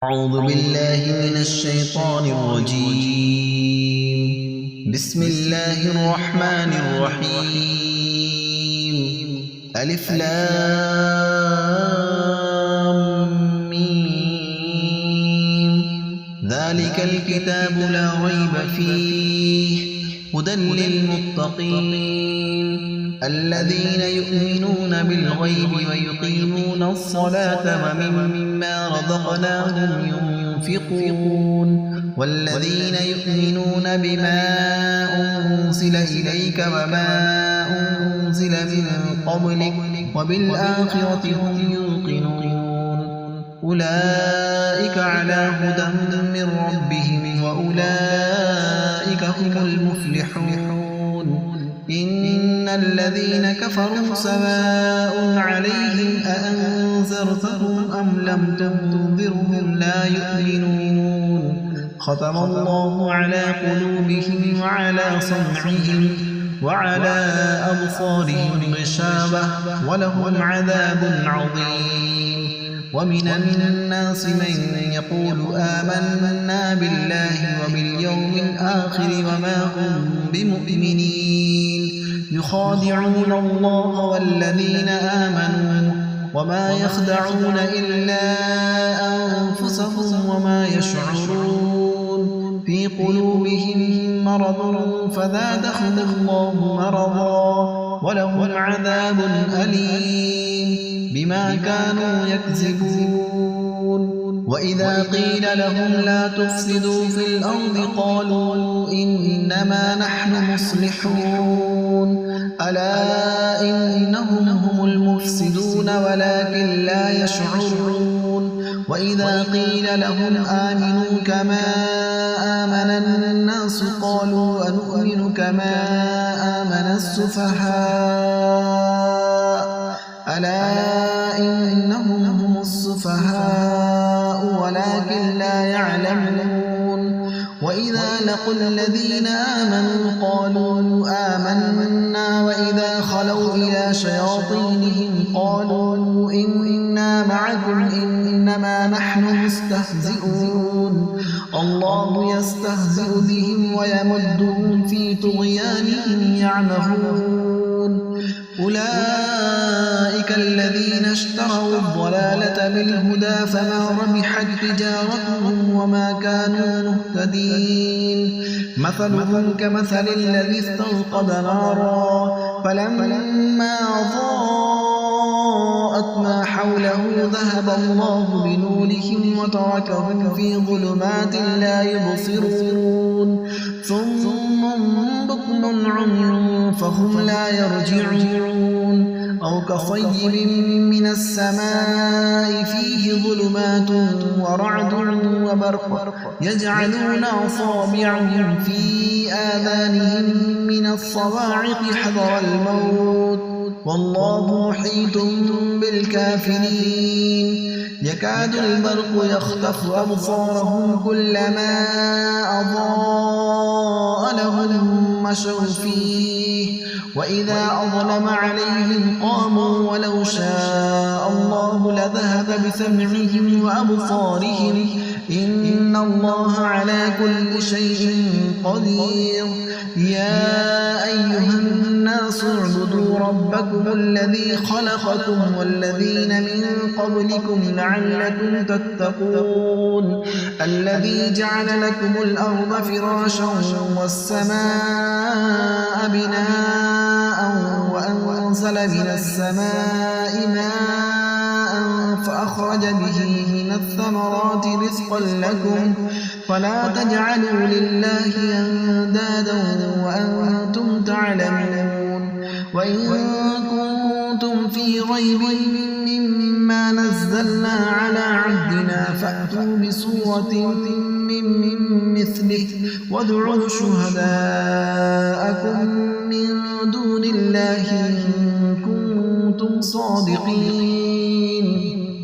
أعوذ بالله من الشيطان الرجيم. بسم الله الرحمن الرحيم. ألف لام ميم. ذلك الكتاب لا ريب فيه هدى للمتقين الذين يؤمنون بالغيب ويقيمون الصلاة ومما رزقناهم ينفقون والذين يؤمنون بما أنزل إليك وما أنزل من قبلك وبالآخرة هم يوقنون أولئك على هدى من ربهم وأولئك هم المفلحون. إن الذين كفروا سواء عليهم أأنذرتهم أم لم تنذرهم لا يؤمنون. ختم الله على قلوبهم وعلى سمعهم وعلى أبصارهم غشاوة ولهم عذاب عظيم. ومن الناس من يقول آمنا بالله وباليوم الآخر وما هم بمؤمنين يخادعون الله والذين آمنوا وما يخدعون إلا أنفسهم وما يشعرون. في قلوبهم مرض فزادهم الله مرضا ولهم عذاب أليم بما كانوا يكذبون. وإذا قيل لهم لا تفسدوا في الأرض قالوا إنما نحن مصلحون ألا إنهم هم المفسدون ولكن لا يشعرون. وإذا قيل لهم آمنوا كما آمن الناس قالوا أنؤمن كما آمن السفهاء ألا إنهم هم السفهاء ولكن لا يعلمون. وإذا لقوا الذين آمنوا قالوا آمنا وإذا خلوا إلى شياطينهم قالوا إنا معكم إنما نحن مستهزئون. الله يستهزئ بهم ويمدهم في طغيانهم يعمهون. أولئك الذين اشتروا الضلالة بالهدى فما ربحت تجارتهم وما كانوا مهتدين. مثلهم كمثل الذي استوقد نارا فلما أضاءت ما حوله ذهب الله بنورهم وتركهم في ظلمات لا يبصرون. ثم بكم عمي فهم لا يرجعون. أو كصيب من السماء فيه ظلمات ورعد وبرق يجعلون أصابعهم في آذانهم من الصواعق حذر الموت والله محيط بالكافرين. يكاد البرق يخطف أبصارهم كلما أضاء لهم مشوا فيه وإذا أظلم عليهم قاموا ولو شاء الله لذهب بسمعهم وأبصارهم إن الله على كل شيء قدير. يا أيها الناس اعبدوا ربكم الذي خلقكم والذين من قبلكم لعلكم تتقون. الذي جعل لكم الأرض فراشا والسماء بناء وأنزل من السماء ماء فأخرج به من الثمرات رزقا لكم فلا تجعلوا لله أندادا وأنتم تعلمون. وإن كنتم في ريب مما نزلنا على عبدنا فأتوا بسورة من مثله وادعوا شهداءكم من دون الله إن كنتم صادقين.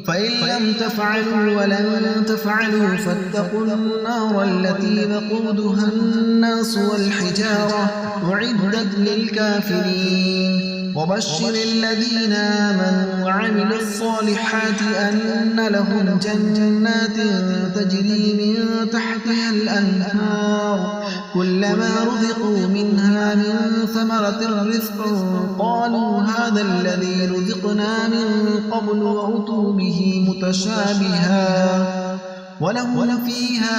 فإن لم تفعلوا ولن تفعلوا فاتقوا النار التي وقودها الناس والحجارة أعدت للكافرين. وبشر الذين آمنوا وعملوا الصالحات أن لهم جنات تجري من تحتها الأنهار كلما رزقوا منها من ثمرة رزقا قالوا هذا الذي رزقنا من قبل وأتوا به متشابها ولهم فيها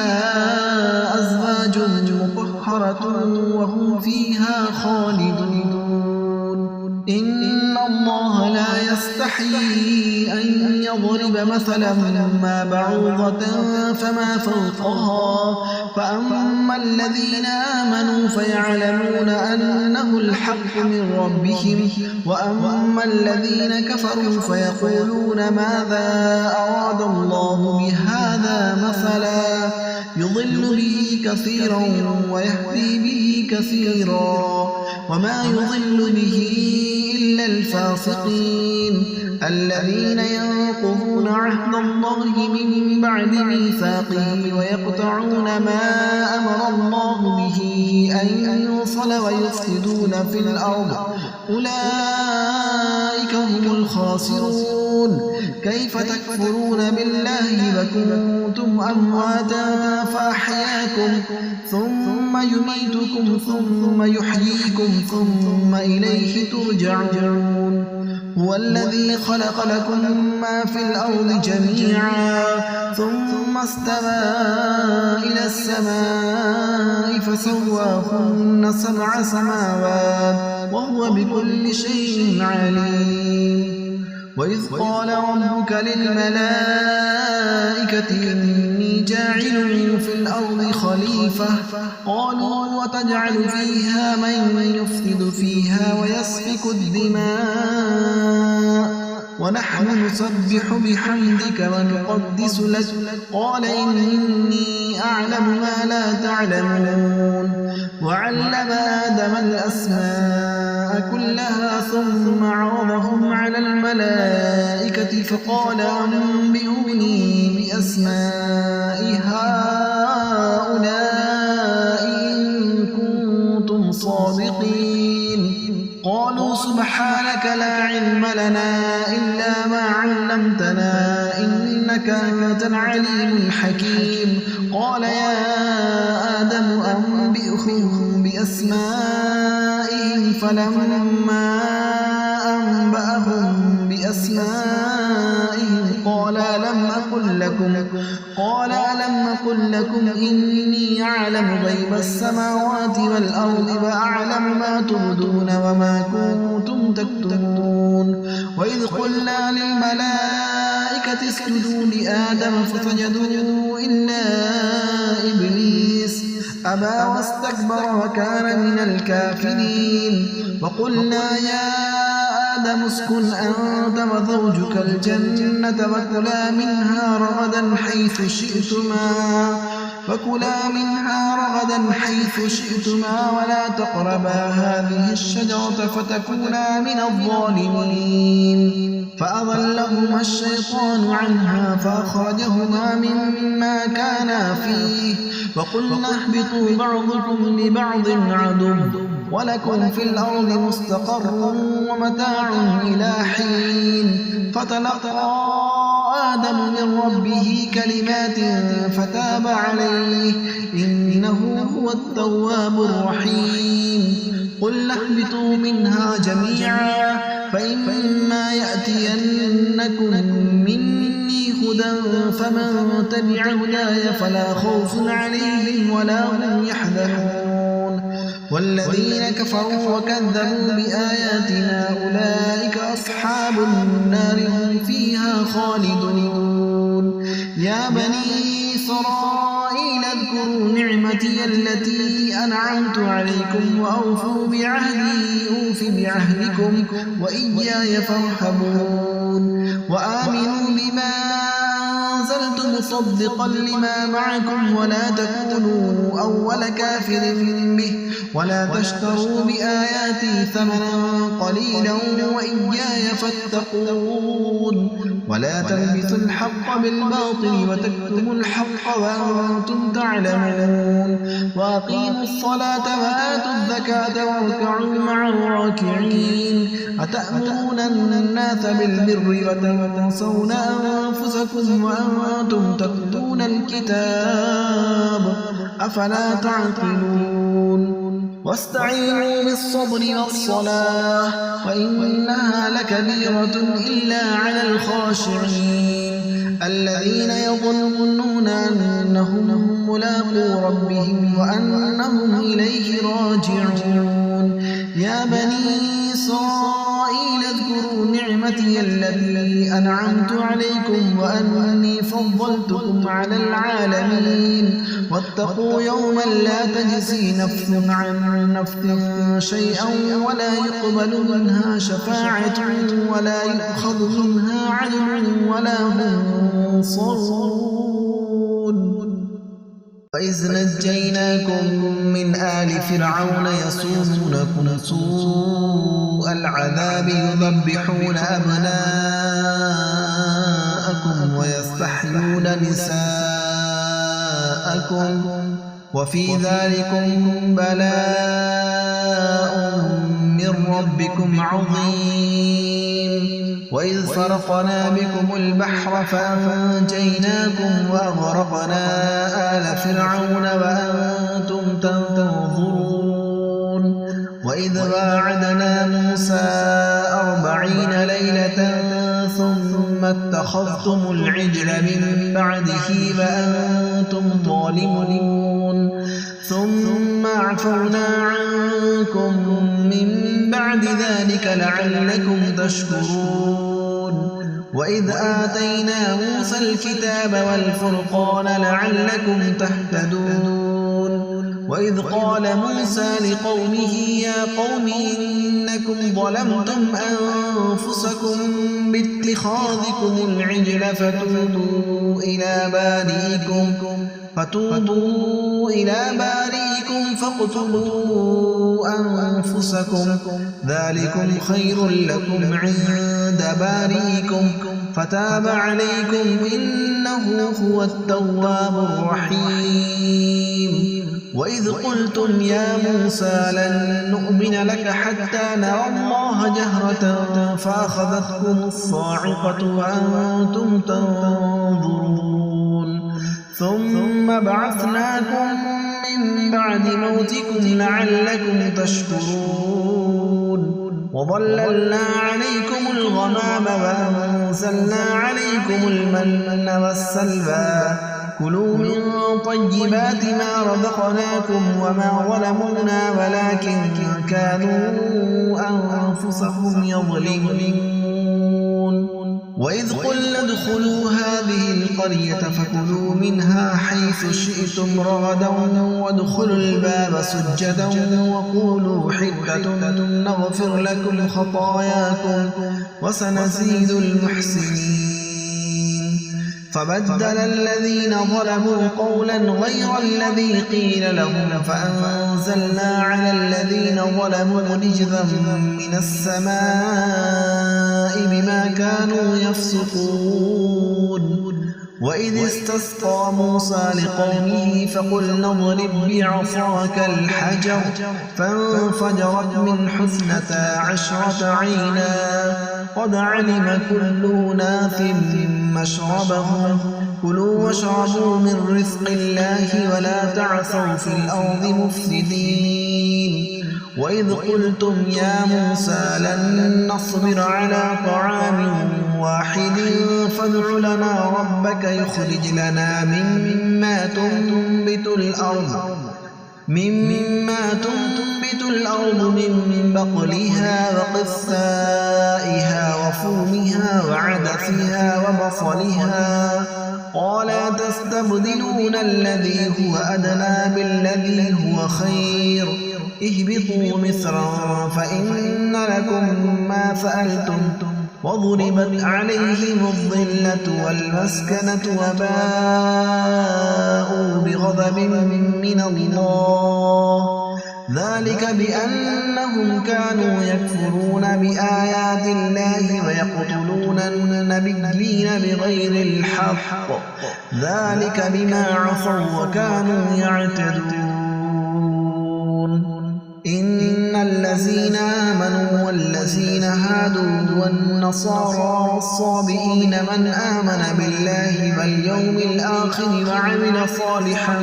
أزواج مطهرة وهم فيها خالدون إن الله لا يستحيي أن يضرب مثلا ما بعوضة فما فوقها فأما الذين آمنوا فيعلمون أنه الحق من ربهم وأما الذين كفروا فيقولون ماذا أراد الله بهذا مثلا يضل به كثيرا ويهدي به كثيرا وما يضل به إلا الفاسقين الذين ينقضون عهد الله من بعد ميثاقه ويقطعون ما أمر الله به أن يوصل ويفسدون في الأرض أولئك هم الخاسرون كيف تكفرون بالله وكنتم أمواتا فأحياكم ثم يميتكم ثم يحييكم ثم إليه ترجعون هو الذي خلق لكم ما في الأرض جميعا ثم استوى إلى السماء فسواهن 7 سماوات وهو بكل شيء عليم وإذ قال ربك للملائكة إني جاعل في الأرض خليفة قالوا وتجعل فيها من يفسد فيها ويسفك الدماء ونحن نسبح بحمدك ونقدس لك قال إني أعلم ما لا تعلمون وعلم آدم الأسماء كلها ثم عرضهم على الملائكة فقال أنبئوني بأسماء هؤلاء إن كنتم صادقين قالوا سبحانك لا علم لنا إلا ما علمتنا إنك أنت العليم الحكيم قال يا آدم أنبئهم بأسمائهم فلما أنبأهم بأسمائهم قال ألم أقل لكم إني أعلم غيب السماوات والأرض وأعلم ما تبدون وما كنتم تكتمون وإذ قلنا للملائكة اسجدوا لآدم فسجدوا إلا إبليس أبى واستكبر وكان من الكافرين وقلنا يا آدم اسكن أنت وزوجك الجنة وكلا منها رغدا حيث شئتما ولا تقربا هذه الشجرة فتكونا من الظالمين فأضلهما الشيطان عنها فأخرجهما مما كانا فيه وقلنا اهبطوا بعضكم لبعض عدو ولكم في الأرض مستقر ومتاع إلى حين فتلقى آدم من ربه كلمات فتاب عليه إنه هو التواب الرحيم قل اهبطوا منها جميعا فإما يأتينكم مني هدى فمن تبع هداي فلا خوف عليهم ولا هم يحزنون والذين كفروا وكذبوا بآياتنا أولئك أصحاب النار هم فيها خالدون يا بني إسرائيل اذكروا نعمتي التي أنعمت عليكم وأوفوا بعهدي أوف بعهدكم وإياي فارهبون وآمنوا بما أنزلت مصدقا لما معكم ولا تكونوا أول كافر به ولا تشتروا بآياتي ثمنا قليلا وإياي فاتقون ولا تلبسوا الحق بالباطل وتكتموا الحق وأنتم تعلمون وأقيموا الصلاة وآتوا الزكاة واركعوا مع الراكعين أتأمرون الناس بالبر وتنسون أنفسكم وأنتم تتلون الكتاب أفلا تعقلون واستعينوا بالصبر والصلاة وإنها لكبيرة إلا على الخاشعين الذين يظنون أنهم ملاقو ربهم وأنهم إليه راجعون يا بني إسرائيل اذكروا نعمتي التي أنعمت عليكم وأني فضلتكم على العالمين واتقوا يوما لا تجزي نفس عن نفس شيئا ولا يقبل منها شفاعة ولا يؤخذ منها عدل ولا هم ينصرون وإذ نجيناكم من آل فرعون يسومونكم سوء العذاب يذبحون أبناءكم ويستحيون نساءكم وفي ذلكم بلاء من ربكم عظيم وإذ فرقنا بكم البحر فأنجيناكم وأغرقنا آل فرعون وأنتم تنظرون وإذ واعدنا موسى 40 ليلة ثم اتخذتم العجل من بعده وأنتم ظالمون ثم عفونا عنكم من بعد ذلك لعلكم تشكرون وإذ آتينا موسى الكتاب والفرقان لعلكم تهتدون وإذ قال موسى لقومه يا قوم إنكم ظلمتم أنفسكم باتخاذكم العجل فتوبوا إلى بارئكم فاقتلوا أنفسكم ذلكم خير لكم عند بارئكم فتاب عليكم إنه هو التواب الرحيم وإذ قلتم يا موسى لن نؤمن لك حتى نرى الله جهرة فأخذتكم الصاعقة وأنتم تنظرون ثم بعثناكم من بعد موتكم لعلكم تشكرون وظللنا عليكم الغمام وأنزلنا عليكم المن والسلوى كلوا من طيبات ما رزقناكم وما ظلمونا ولكن كانوا أنفسهم يظلمون وإذ قلنا ادخلوا هذه القرية فكلوا منها حيث شئتم رغدا وادخلوا الباب سجدا وقولوا حدة نغفر لكم خطاياكم وسنزيد المحسنين فبدل الذين ظلموا قولا غير الذي قيل لهم فأنزلنا على الذين ظلموا رجزا من السماء بما كانوا يفسقون وإذ استسقى موسى لقومه فقلنا اضرب بعصاك الحجر فانفجرت من 12 عينا قد علم كل أناس مشربهم كلوا واشربوا من رزق الله ولا تعثوا في الأرض مفسدين وإذ قلتم يا موسى لن نصبر على طعام واحد فادع لنا ربك يخرج لنا مما تنبت الأرض من بقلها وقثائها وفومها وعدسها وبصلها قال تستبدلون الذي هو أدنى بالذي هو خير اهبطوا مصرا فإن لكم ما سألتم وضربت عليهم الذلة والمسكنة وباءوا بغضب من الله ذلك بأنهم كانوا يكفرون بآيات الله ويقتلون النبيين بغير الحق ذلك بما عصوا وكانوا يعتدون إن الذين آمنوا والذين هادوا والنصارى والصابئين من آمن بالله واليوم الآخر وعمل صالحا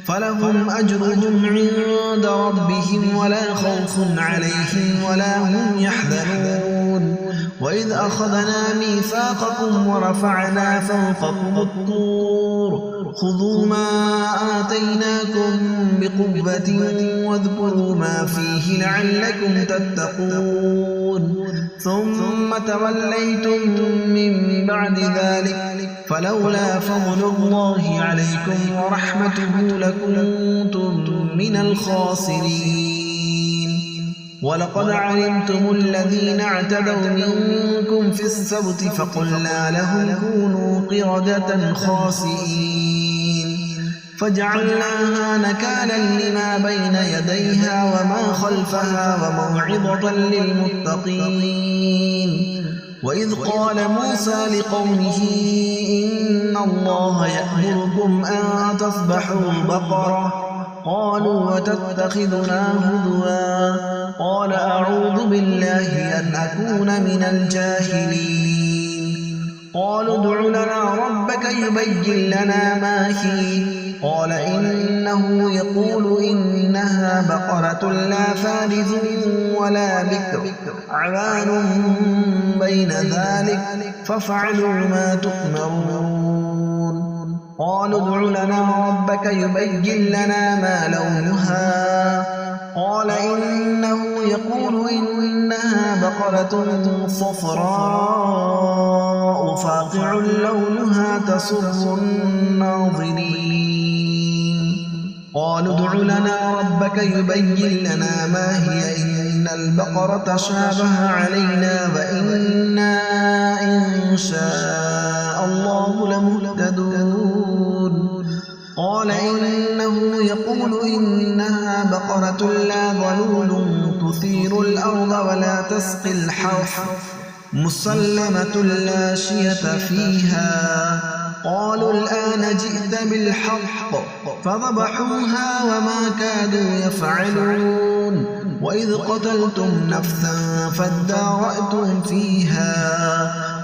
فلهم أجرهم عند ربهم ولا خوف عليهم ولا هم يحزنون وإذ أخذنا ميثاقكم ورفعنا فوقكم الطور خذوا ما آتيناكم بقوة واذكروا ما فيه لعلكم تتقون ثم توليتم من بعد ذلك فلولا فضل الله عليكم ورحمته لكنتم من الخاسرين ولقد علمتم الذين اعتدوا منكم في السبت فقلنا لهم كونوا قردة خاسئين فجعلناها نكالا لما بين يديها وما خلفها وموعظة للمتقين وإذ قال موسى لقومه إن الله يأمركم أن تذبحوا بقرة قالوا وتتخذنا هزوا قال أعوذ بالله أن أكون من الجاهلين قالوا ادع لنا ربك يبين لنا ما هي قال إنه يقول إنها بقرة لا فارض ولا بكر عوان بين ذلك فافعلوا ما تؤمرون قالوا ادع لنا ربك يبين لنا ما لونها قال إنه يقول إنها بقرة صفراء فاقع لونها تسر الناظرين قالوا ادع لنا ربك يبين لنا ما هي إن البقرة شابه علينا وإنا إن شاء الله لمهتدون قال إنه يقول إنها بقرة لا ظلول تثير الأرض ولا تسقي الحرث مسلمة لا شية فيها قالوا الآن جئت بالحق فذبحوها وما كادوا يفعلون وإذ قتلتم نفسا فادارأتم فيها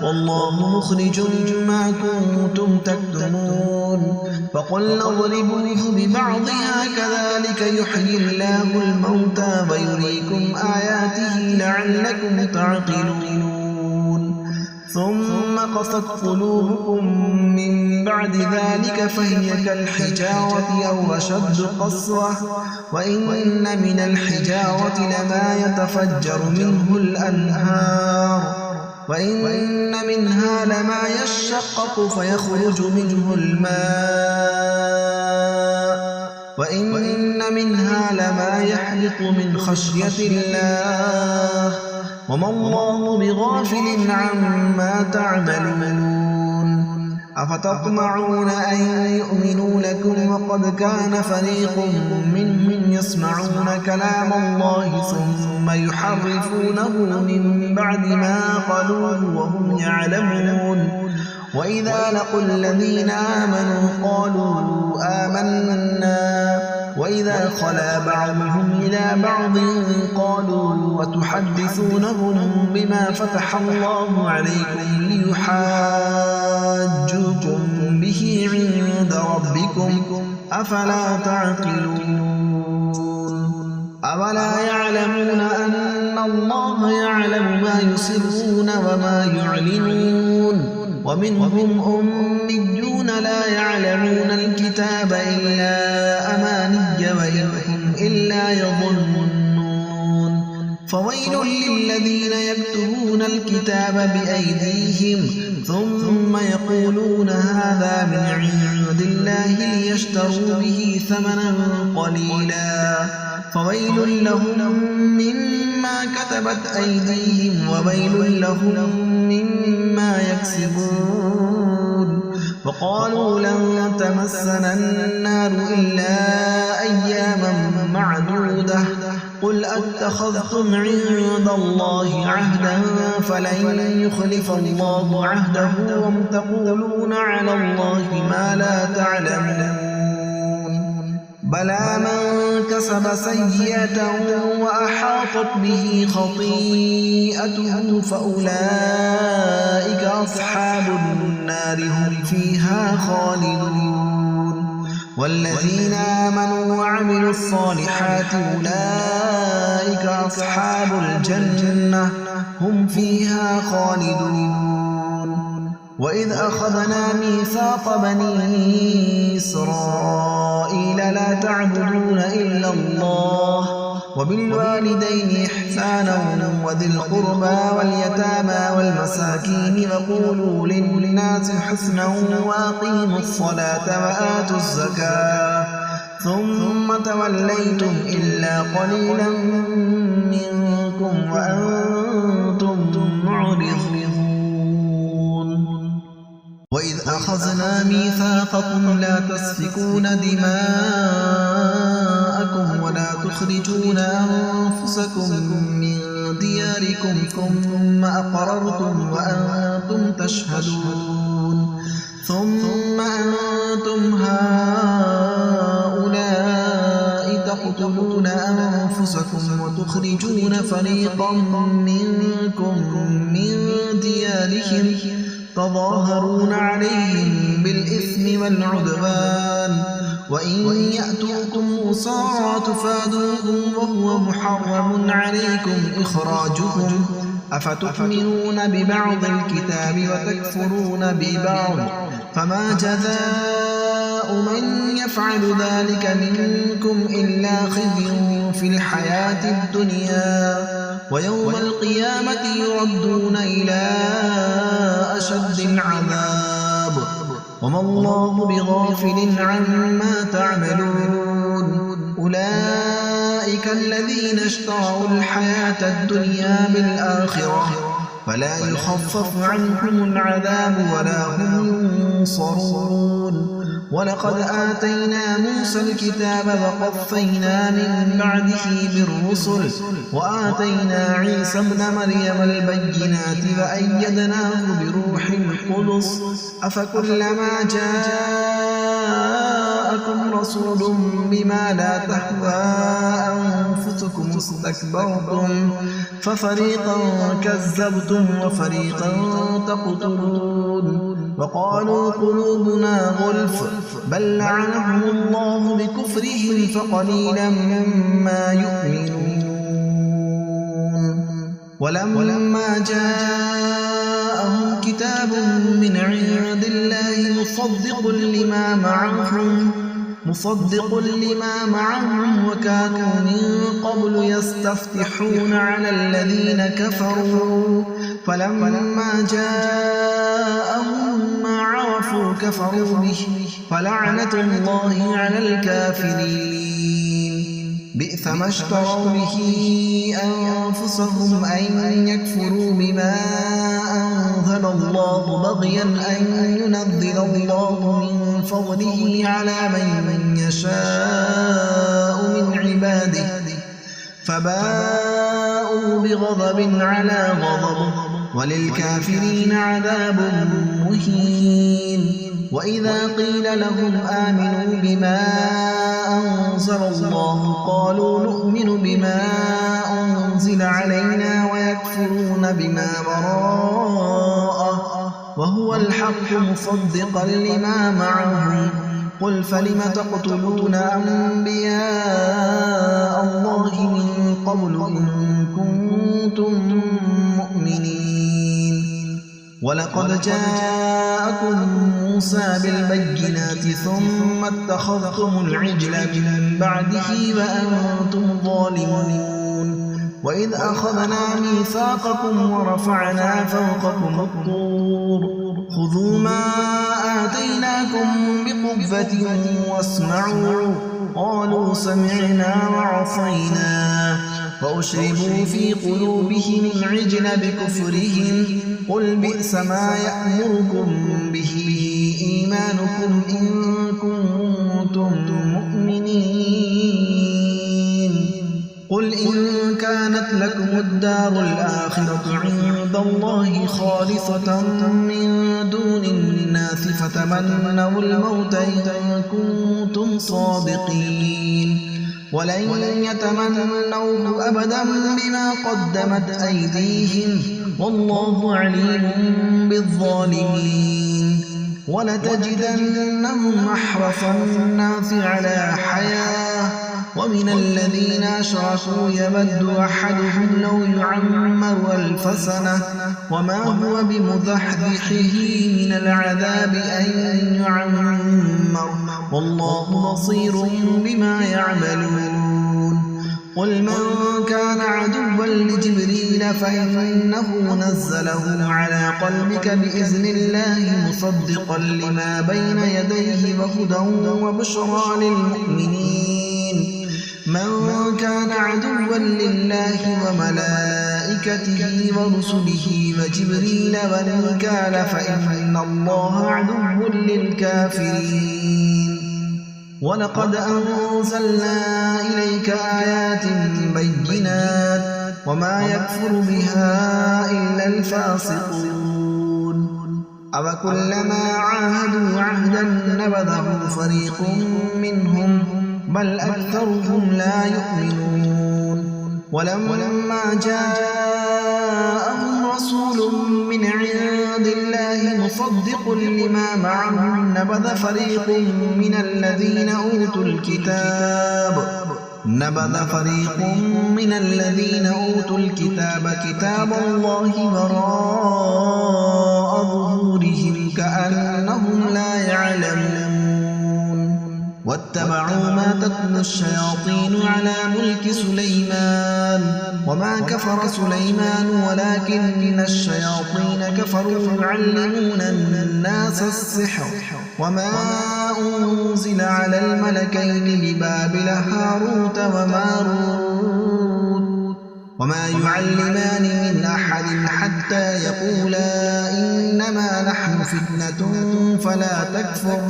والله مخرج ما كنتم تكتمون فقلنا اضربوه ببعضها كذلك يحيي الله الموتى ويريكم آياته لعلكم تعقلون ثم قست قلوبكم من بعد ذلك فهي كالحجارة أو أشد قسوة وإن من الحجارة لما يتفجر منه الأنهار وإن منها لما يشقق فيخرج منه الماء وإن منها لما يحبط من خشية الله وما الله بغافل عما تعملون أفتطمعون أن يؤمنوا لكم وقد كان فريق منهم يسمعون كلام الله ثم يحرفونه من بعد ما قالوه وهم يعلمون وإذا لقوا الذين آمنوا قالوا آمنا وإذا خلا بعضهم إلى بعض قالوا وتحدثونهم بما فتح الله عليكم ليحاجوكم به عند ربكم أفلا تعقلون أولا يعلمون أن الله يعلم ما يسرون وما يعلنون ومنهم أميون لا يعلمون الكتاب إلا أماني وإن هم إلا يظنون فويل للذين يكتبون الكتاب بأيديهم ثم يقولون هذا من عند الله ليشتروا به ثمنا قليلا فويل لهم مما كتبت أيديهم وويل لهم مما يكسبون. وقالوا لن تمسنا النار إلا أياما معدودة قل أتخذتم عند الله عهدا فلن يخلف الله عهده وم تقولون على الله ما لا تعلمون. بلى من كسب سيئة وأحاطت به خطيئته فأولئك أصحاب النار هم فيها خالدون. والذين آمنوا وعملوا الصالحات أولئك أصحاب الجنة هم فيها خالدون. وإذ أخذنا ميثاق بني إسرائيل لا تعبدون إلا الله وبالوالدين إحسانا وذي القربى واليتامى والمساكين وقولوا للناس حسنا وأقيموا الصلاة وآتوا الزكاة ثم توليتم إلا قليلا منكم وأنتم معرضون. وإذ أخذنا ميثاقكم لا تسفكون دماءكم ولا تخرجون أنفسكم من دياركم ثم أقررتم وأنتم تشهدون. ثم أنتم هؤلاء تقتلون أنفسكم وتخرجون فريقا منكم من ديارهم تظاهرون عليهم بالإثم والعدوان وإن يأتوكم أسارى تفادوهم وهو محرم عليكم إخراجهم أفتؤمنون ببعض الكتاب وتكفرون ببعض فما جزاء من يفعل ذلك منكم إلا خزي في الحياة الدنيا ويوم القيامة يردون إلى أشد العذاب وما الله بغافل عما تعملون. أولئك الذين اشتروا الحياة الدنيا بالآخرة فلا يخفف عنهم العذاب ولا هم ينصرون. ولقد آتينا موسى الكتاب وقفينا من بعده بالرسل وآتينا عيسى ابن مريم البينات وأيدناه بروح القدس أفكلما جاءكم رسول بما لا تهوى أنفسكم استكبرتم ففريقا كذبتم وفريقا تقتلون. وقالوا قلوبنا غلف بل لعنهم الله بكفرهم فقليلا ما يؤمنون. ولما جاءهم كتاب من عند الله مصدق لما معهم وكانوا من قبل يستفتحون على الذين كفروا فلما جاءهم ما عرفوا كفروا به فلعنة الله على الكافرين. بئس ما اشتروا به أنفسهم أن يكفروا بما أنزل الله بغيا أن ينزل الله من فضله على من يشاء من عباده فباءوا بغضب على غضب وللكافرين عذاب مهين. وإذا قيل لهم آمنوا بما أنزل الله قالوا نؤمن بما أنزل علينا ويكفرون بما وراءه وهو الحق مصدقا لما معهم قل فلم تقتلون أنبياء الله من قبل إن كنتم مؤمنين. ولقد جاءكم موسى بالبينات ثم اتخذتم العجل من بعده وأنتم ظالمون. وإذ أخذنا ميثاقكم ورفعنا فوقكم الطور خذوا ما آتيناكم بقوة واسمعوا قالوا سمعنا وعصينا فأشربوا في قلوبهم العجل بكفرهم قل بئس ما يأمركم به إيمانكم إن كنتم مؤمنين قل إن كانت لكم الدار الآخرة عند الله خالصة من دون الناس فتمنوا الموت إن كنتم صادقين ولن يتمنوه أبدا بما قدمت أيديهم والله عليم بالظالمين ولتجدنهم أحرص الناس على حياة ومن الذين أشركوا يود أحدهم لو يعمر 1000 سنة وما هو بمزحزحه من العذاب أن يعمر والله بصير بما يعملون قل من كان عدوا لجبريل فإنه نزله على قلبك بإذن الله مصدقا لما بين يديه وهدى وبشرى للمؤمنين من كان عدوا لله وملائكته ورسله وجبريل وميكال فإن الله عدو للكافرين ولقد أنزلنا إليك آيات بينات وما يكفر بها إلا الفاسقون أوكلما عاهدوا عهدا نبذه فريق منهم بل أكثرهم لا يؤمنون ولما جاءهم رسول من عند الله مصدق لما معهم نبذ فريق من الذين أوتوا الكتاب كتاب الله وراء ظهورهم كأنهم لا يعلمون واتبعوا ما تتلو الشياطين على ملك سليمان وما كفر سليمان ولكن الشياطين كفروا يعلمون الناس السحر وما أنزل على الملكين ببابل هاروت وماروت وما يعلمان من أحد حتى يقولا إنما نحن فتنة فلا تكفر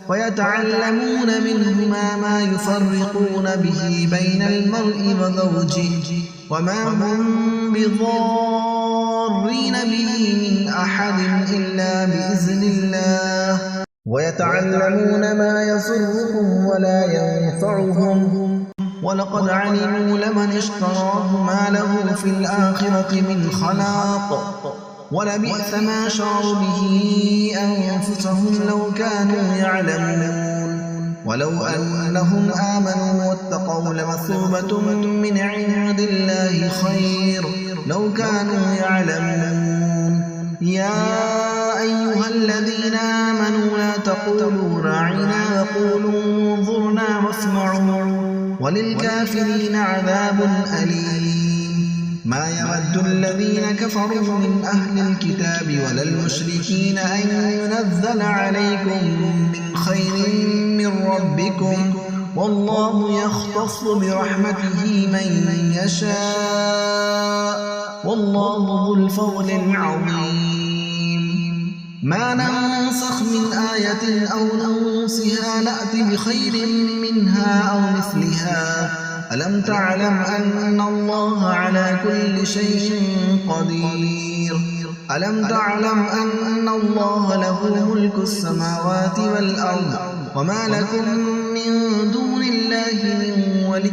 ويتعلمون منهما ما يفرقون به بين المرء وزوجه وما هم بضارين به من أحد إلا بإذن الله ويتعلمون ما يضرهم ولا ينفعهم ولقد علموا لمن اشتراه ما له في الآخرة من خلاق ولبئس ما شروا به أنفسهم لو كانوا يعلمون ولو أنهم آمنوا واتقوا لمثوبة من عند الله خير لو كانوا يعلمون يا أيها الذين آمنوا لا تقولوا راعنا وقولوا انظرنا واسمعوا وللكافرين عذاب أليم ما يود الذين كفروا من أهل الكتاب ولا المشركين أن ينزل عليكم من خير من ربكم والله يختص برحمته من يشاء والله ذو الفضل العظيم ما ننسخ من آية أو ننسها نأتي بخير منها أو مثلها ألم تعلم أن الله على كل شيء قدير ألم تعلم أن الله له ملك السماوات والأرض وما لكم من دون الله من ولي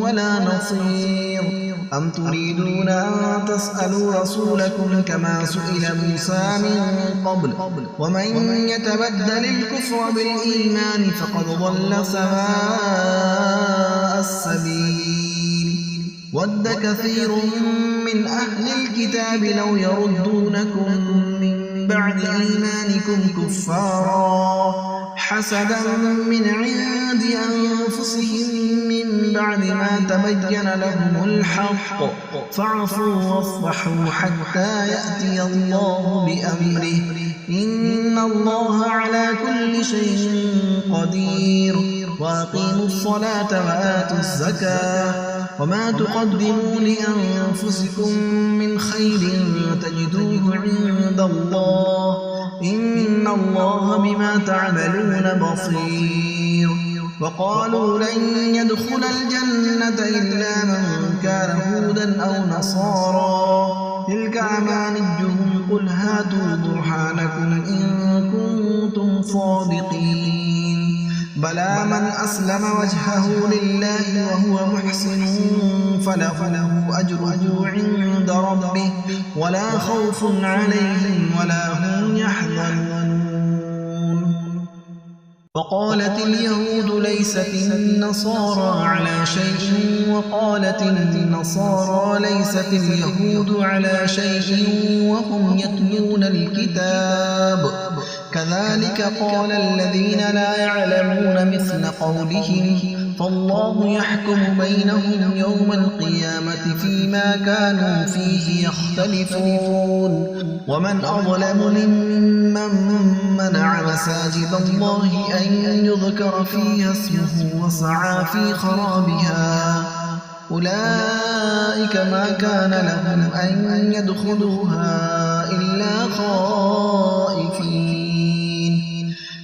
ولا نصير أم تريدون أن تسألوا رسولكم كما سئل موسى من قبل ومن يتبدل الكفر بالإيمان فقد ضل سواء السبيل ود كثير من أهل الكتاب لو يردونكم من بعد إيمانكم كفارا حسدا من عند أنفسهم من بعد ما تبين لهم الحق فاعفوا واصفحوا حتى يأتي الله بأمره إن الله على كل شيء قدير وأقيموا الصلاة وآتوا الزكاة وما تقدموا لأنفسكم من خير تجدوه عند الله إن الله بما تعملون بصير. وقالوا لن يدخل الجنة إلا من كان هودا أو نصارى تلك أمانيهم قل هاتوا برهانكم إن كنتم صادقين بلى من أسلم وجهه لله وهو محسن فله أجره عند ربه ولا خوف عليهم ولا هم يحزنون. وقالت اليهود ليست النصارى على شيء وقالت النصارى ليست اليهود على شيء وهم يتلون الكتاب كذلك قال الذين لا يعلمون مثل قولهم فالله يحكم بينهم يوم القيامة فيما كانوا فيه يختلفون. ومن أظلم ممن منع مساجد الله أن يذكر فيها اسمه وسعى في خرابها أولئك ما كان لهم أن يدخلوها إلا خائفين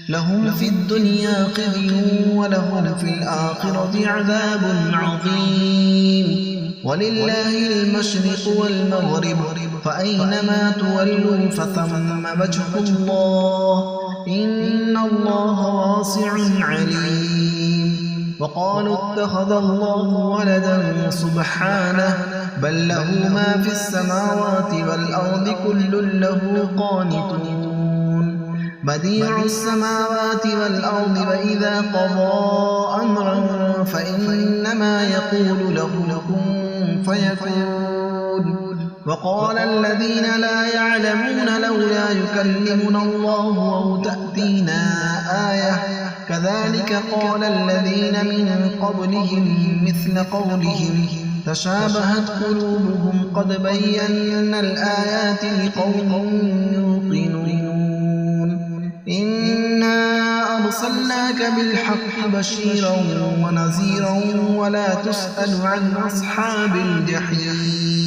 لهم في الدنيا خزي ولهم في الآخرة عذاب عظيم. ولله المشرق والمغرب فأينما تولوا فثم وجه الله إن الله واسع عليم. وقالوا اتخذ الله ولدا سبحانه بل له ما في السماوات والأرض كل له قانتون بديع السماوات والأرض وإذا قضى أمرا فإنما يقول له كن فيكون. وقال الذين لا يعلمون لولا يكلمنا الله أو تأتينا آية كذلك قال الذين من قبلهم مثل قولهم تشابهت قلوبهم قد بينا الآيات لقوم يوقنون. إنا أرسلناك بالحق بشيرا ونذيرا ولا تسأل عن أصحاب الجحيم.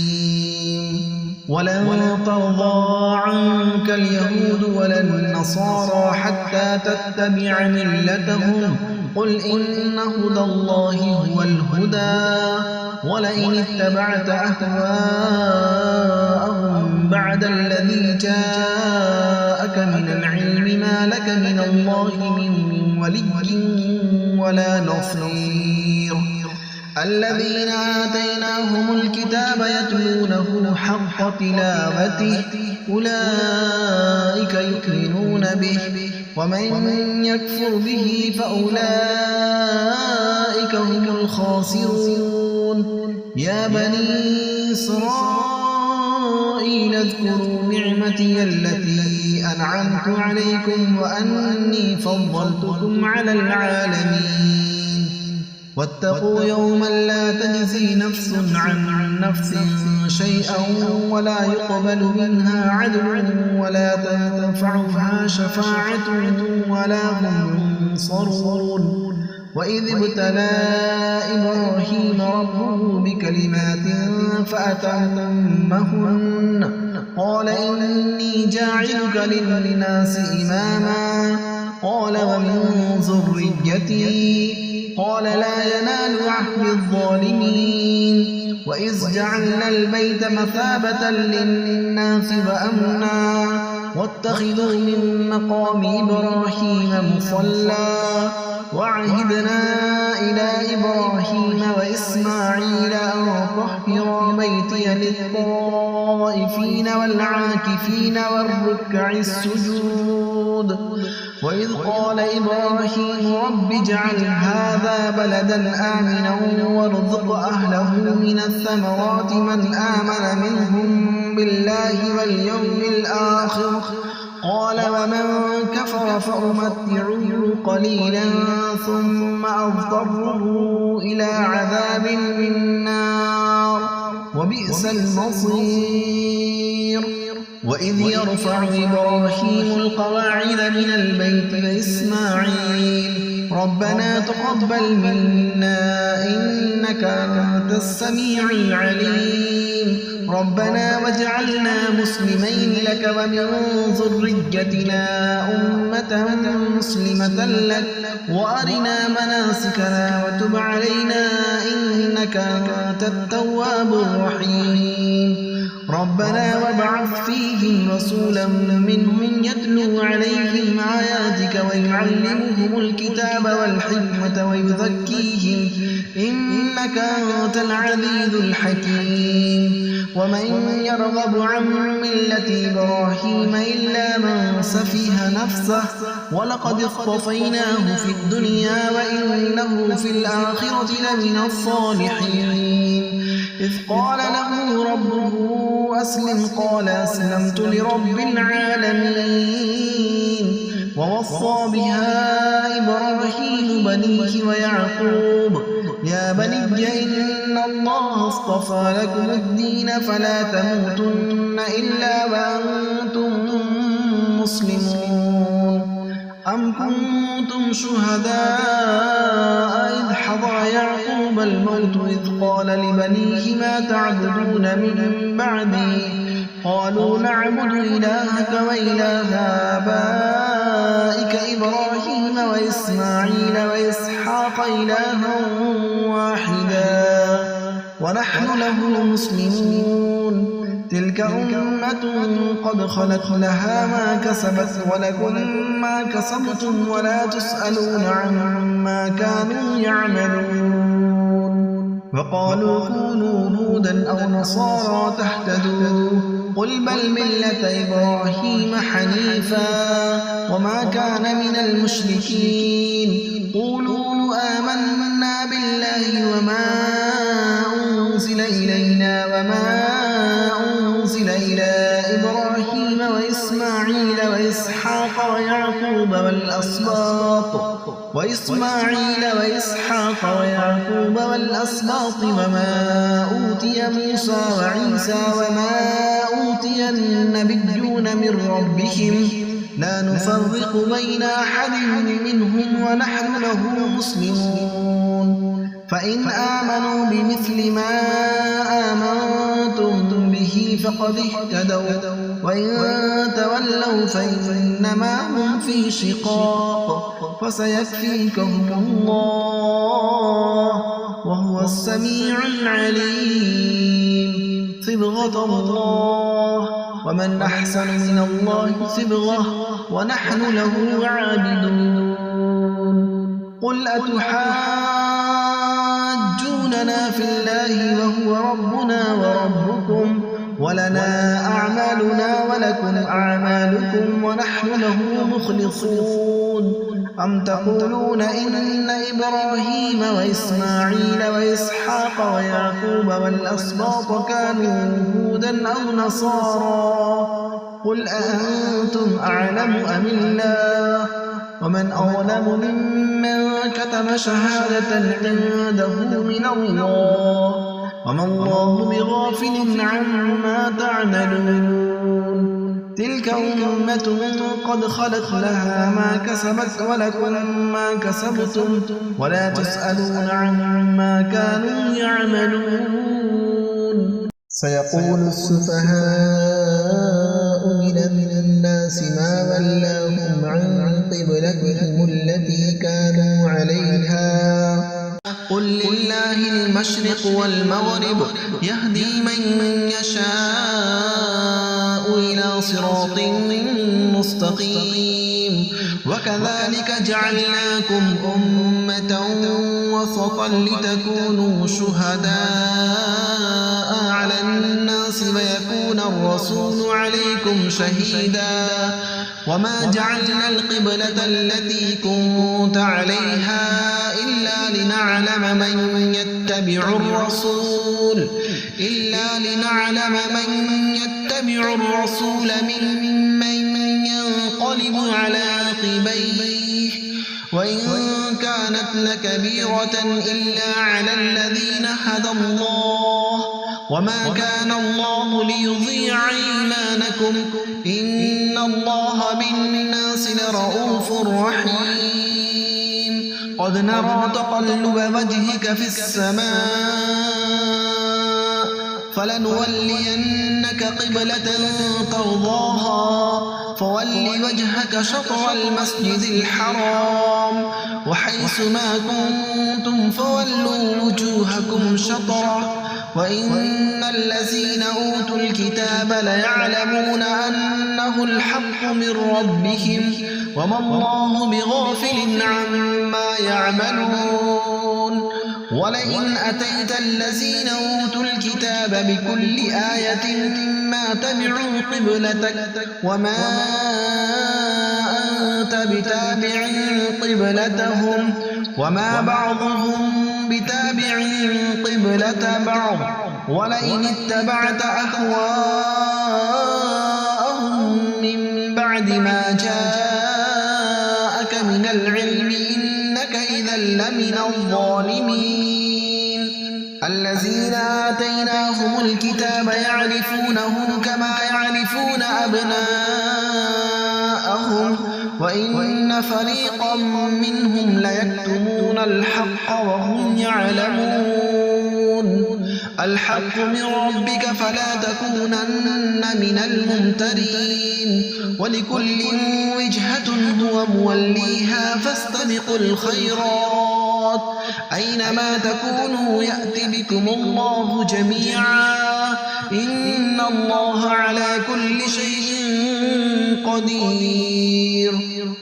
ولن ترضى عنك اليهود ولا النصارى حتى تتبع ملتهم قل إن هدى الله هو الهدى ولئن اتبعت أهواءهم بعد الذي جاءك من العلم ما لك من الله من ولي ولا نصير. الذين آتيناهم الكتاب يتلونه حق تلاوته أولئك يؤمنون به ومن يكفر به فأولئك هم الخاسرون. يا بني إسرائيل اذكروا نعمتي التي أنعمت عليكم وأني فضلتكم على العالمين. واتقوا يوما لا تجزي نفس عن نفس شيئا ولا يقبل منها عدل ولا تنفعها شفاعة ولا هم ينصرون. وإذ ابتلى إبراهيم ربه بكلمات فأتمهن قال إني جاعلك للناس إماما قال ومن ذريتي قال لا ينال عهد الظالمين. وإذ جعلنا البيت مثابة للناس وأمنا واتخذوا من مقام إبراهيم مصلى وعهدنا إلى إبراهيم وإسماعيل أن طهرا بيتي للطائفين والعاكفين والركع السجود. وإذ قال إبراهيم رب اجعل هذا بلدا آمنا وارزق أهله من الثمرات من آمن منهم بالله واليوم الآخر قال ومن كفر فأمتعه قليلا ثم أضطره إلى عذاب النار وبئس المصير. وإذ يرفع إبراهيم القواعد من البيت وإسماعيل ربنا تقبل منا إنك أنت السميع العليم ربنا واجعلنا مسلمين لك ومن ذريتنا أمة مسلمة لك وأرنا مناسكنا وتب علينا إنك أنت التواب الرحيم ربنا وابعث فيهم رسولا منهم يتلو عليهم آياتك ويعلمهم الكتاب والحكمة ويزكيهم إنك أنت العزيز الحكيم ومن يرغب عن ملة إبراهيم إلا من سفه نفسه ولقد اصطفيناه في الدنيا وإنه في الآخرة لمن الصالحين إذ قال له ربه أسلم قال أسلمت لرب العالمين ووصى بها إبراهيم بنيه ويعقوب يا بني إن الله اصطفى لكم الدين فلا تموتن إلا وأنتم مسلمون أم كنتم شهداء إذ حضر يعقوب الموت إذ قال لبنيه ما تعبدون من بعدي قالوا نعبد إلهك وإله آبائك إبراهيم وإسماعيل وإسحاق إلها واحدا ونحن له مسلمون تلك أمة قد خلت لها ما كسبت ولكم ما كسبتم ولا تسألون عما كانوا يعملون وقالوا كونوا هودا أو نصارى تهتدوا قل بل ملة إبراهيم حنيفا وما كان من المشركين قولوا آمنا بالله وما أنزل إلينا وما أنزل إلى إبراهيم وإسماعيل وإسحاق ويعقوب والأسباط وما أوتي موسى وعيسى وما أوتي النبيون من ربهم لا نفرق بين أحد منهم ونحن له مسلمون فإن آمنوا بمثل ما آمنتم به فقد اهتدوا وإن تولوا فإنما هم في شقاق فسيكفيكهم الله وهو السميع العليم صبغة الله ومن أحسن من الله صبغة ونحن له عابدون قل أتحاجوننا في الله وهو ربنا وربكم ولنا أعمالنا ولكم أعمالكم ونحن له مخلصون أم تقولون إن إبراهيم وإسماعيل وإسحاق ويعقوب والأسباط كانوا هودا أو نصارى قل أأنتم أعلم أم الله ومن أظلم ممن كتم شهادة عنده من الله وما الله بغافل عما تعملون تلك أمة قد خلت لها ما كسبت ولكم ما كسبتم ولا تسألون عما كانوا يعملون سيقول السفهاء من الناس ما ولاهم عن قبلتهم التي كانوا عليها قل لله المشرق والمغرب يهدي من يشاء إلى صراط مستقيم وكذلك جعلناكم أمة وسطا لتكونوا شهداء على الناس ويكون الرسول عليكم شهيدا وما جعلنا القبلة التي كنت عليها إلا لنعلم من يتبع الرسول ممن ينقلب على عقبيه وإن كانت لكبيرة إلا على الذين هدى الله وما كان الله ليضيع إيمانكم إن الله بالناس لرؤوف رحيم قد نرى تقلب وجهك في السماء فلنولينك قبلة ترضاها فول وجهك شطر المسجد الحرام وحيث ما كنتم فولوا وجوهكم شطره وإن الذين أوتوا الكتاب ليعلمون أنه الحق من ربهم وما الله بغافل عما يعملون ولئن أتيت الذين أوتوا الكتاب بكل آية ما تبعوا قبلتك وما أنت بتابع قبلتهم وما بعضهم بتابع قبلة بعض ولئن اتبعت أهواءهم من بعد ما جاءك من العلم إنك إذا لمن الظالمين الذين آتيناهم الكتاب يعرفونه كما يعرفون أبناءهم وإن فريقا منهم ليكتمون الحق وهم يعلمون الحق من ربك فلا تكونن من الممترين ولكل وجهة هو موليها فاستبقوا الخيرات أينما تكونوا يأت بكم الله جميعا إن الله على كل شيء قدير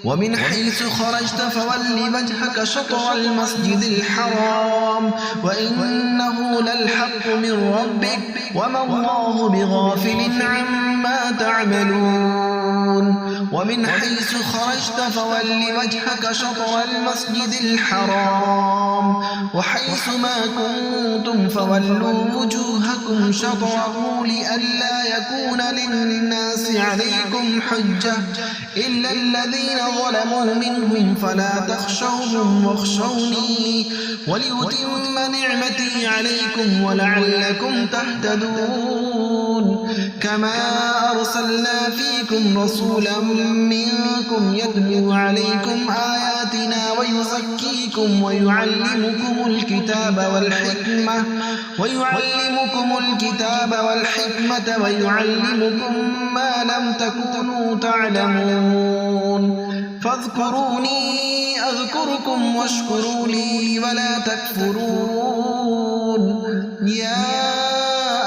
ومن حيث خرجت فول وجهك شطر المسجد الحرام وإنه للحق من ربك وما الله بغافل عما تعملون ومن حيث خرجت فول وجهك شطر المسجد الحرام وحيث ما كنتم فولوا وجوهكم شطره لئلا يكون للناس عليكم حجة إلا الذين ظلموا منهم فلا تخشوهم واخشوني ولأتم نعمتي عليكم ولعلكم تهتدون كما أرسلنا فيكم رسولا منكم يتلو عليكم آياتنا ويزكيكم ويعلمكم الكتاب والحكمة ويعلمكم ما لم تكونوا تعلمون فاذكروني أذكركم واشكروا لي ولا تكفرون يا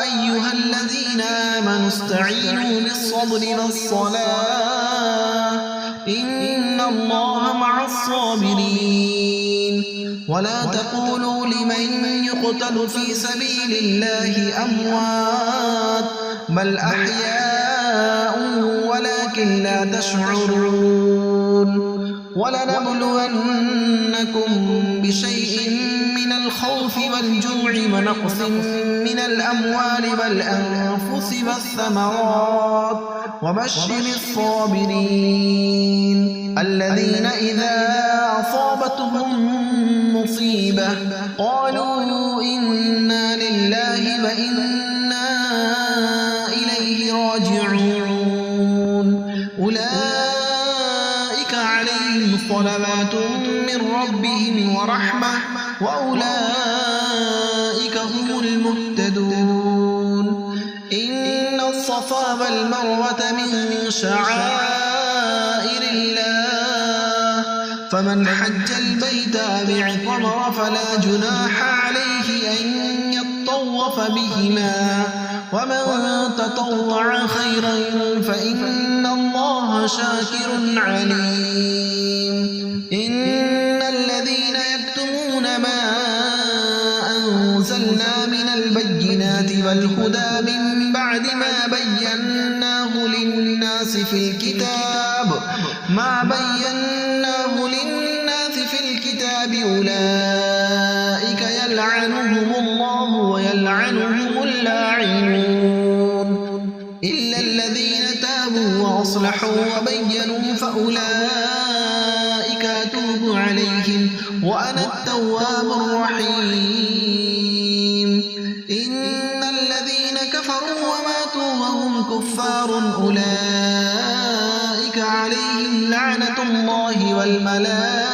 أيها الذين آمنوا استعينوا بالصبر والصلاة إن الله مع الصابرين ولا تقولوا لمن يقتل في سبيل الله أموات بل أحياء ولكن لا تشعرون ولنبلونكم بشيء من الخوف والجوع ونقص من الأموال والأنفس والثمرات وبشر الصابرين الذين إذا أصابتهم مصيبة قالوا إنا لله وإنا إليه راجعون أولئك عليهم صلوات من ربهم ورحمة وأولئك هم المهتدون إن الصفا والمروة من شعائر الله فمن حج البيت باعتمر فلا جناح عليه أن يطوف بهما ومن تطوع خيرا فإن الله شاكر عليم إن الذين يكتمون ما أنزلنا من البينات والهدى من بعد ما بيناه للناس في الكتاب أولئك يلعنهم الله ويلعنهم اللاعنون إلا الذين تابوا وأصلحوا وبينوا فأولئك أتوب عليهم وأنا التواب الرحيم إن الذين كفروا وماتوا وهم كفار أولئك عليهم لعنة الله والملائكة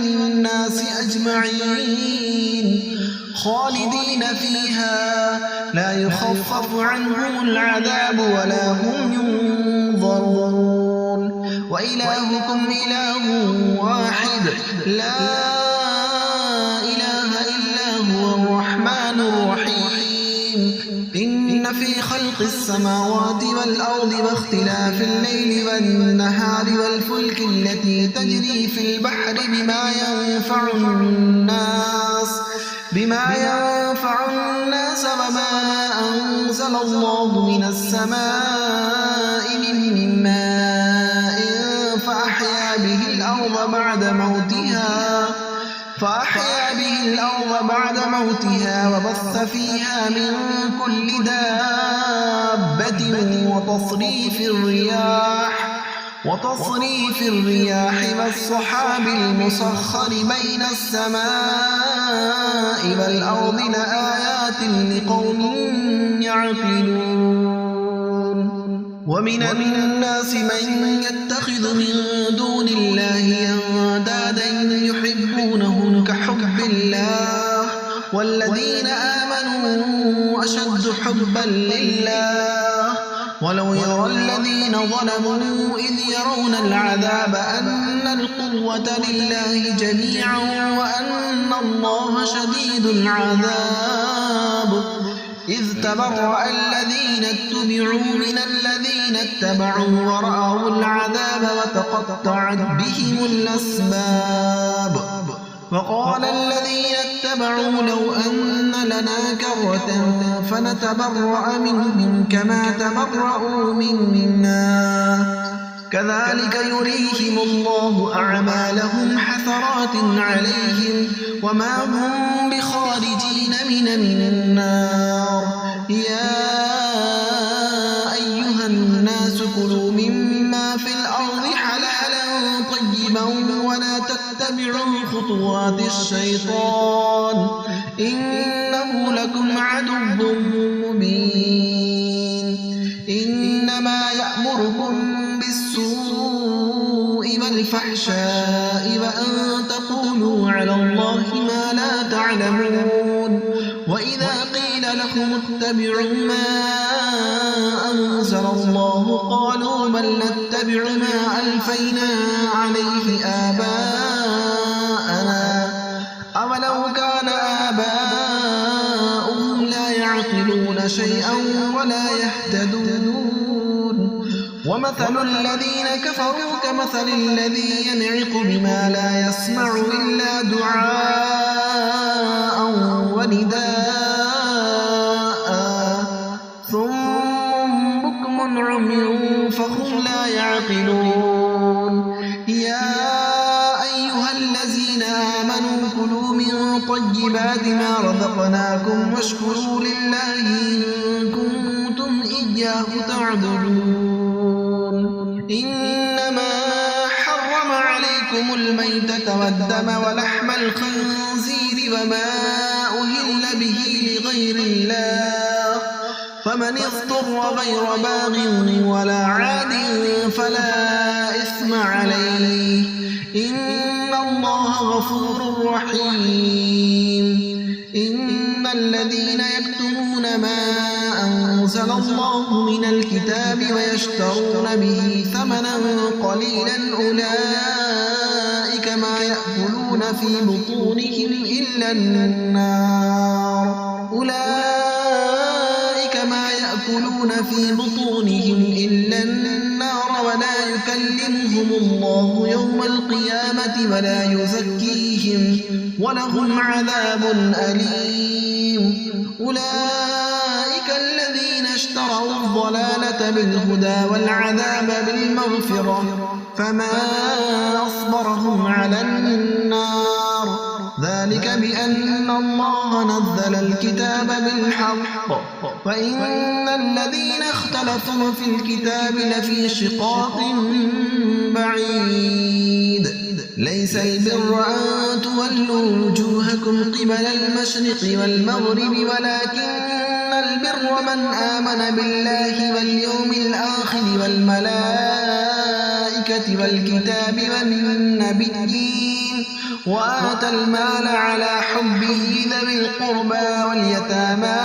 الناس أجمعين خالدين فيها لا يخفف عنهم العذاب ولا هم ينظرون وإلهكم إله واحد لا إله إلا هو الرحمن الرحيم إن في خلق السماوات والأرض واختلاف الليل والنهار والفلك التي تجري في البحر بما ينفع الناس وما أنزل الله من السماء من ماء فأحيا به الأرض بعد موتها وبث فيها من كل دابة وتصريف الرياح والسحاب المسخر بين السماء والأرض لآيات لقوم يعقلون ومن الناس من يتخذ من دون الله أندادا يحبونهم كحب الله والذين آمنوا أشد حبا لله ولو يرى الذين ظلموا إذ يرون العذاب أن القوة لله جميعا وأن الله شديد العذاب إذ تبرأ الذين اتبعوا من الذين اتبعوا ورأوا العذاب وتقطعت بهم الأسباب وقال الذين اتبعوا لو أن لنا كرة فنتبرأ منهم كما تبرأوا منا كذلك يريهم الله أعمالهم حسرات عليهم وما هم بخارجين من النار يا أيها الناس كلوا مما في الأرض حلالا طيبا ولا تتبعوا خطوات الشيطان إنه لكم عدو مبين إنما يأمركم بالسوء والفحشاء وأن تقولوا على الله ما لا تعلمون وإذا قيل لهم اتبعوا ما أنزل الله قالوا بل نتبع ما ألفينا عليه آباءنا أولو كان آباؤهم لا يعقلون شيئا ولا يهتدون ومثل الذين كفروا كمثل الذي ينعق بما لا يسمع إلا دعاء ونداء ثم بكم عمي فهم لا يعقلون يا أيها الذين آمنوا كلوا من طيبات ما رزقناكم واشكروا لله إن كنتم إياه تعبدون إنما حرم عليكم الميتة والدم ولحم الخنزير وما أهل به لغير الله فمن اضطر غير باغ ولا عاد فلا إثم عليه إن الله غفور رحيم إن الذين يكتمون ما أنزل الله من الكتاب ويشترون به ثمنا قليلا أولئك ما يأكلون في بطونهم إلا النار ولا يكلمهم الله يوم القيامة ولا يزكيهم ولهم عذاب أليم أولئك الذين اشتروا الضلالة بالهدى والعذاب بالمغفرة فما أصبرهم على النار ذلك بأن الله نزل الكتاب بالحق وإن الذين اختلفوا في الكتاب لفي شقاق بعيد ليس البر أن تولوا وجوهكم قبل المشرق والمغرب ولكن البر من آمن بالله واليوم الآخر والملائكة والكتاب والنبيين وآتى المال على حبه ذوي القربى واليتامى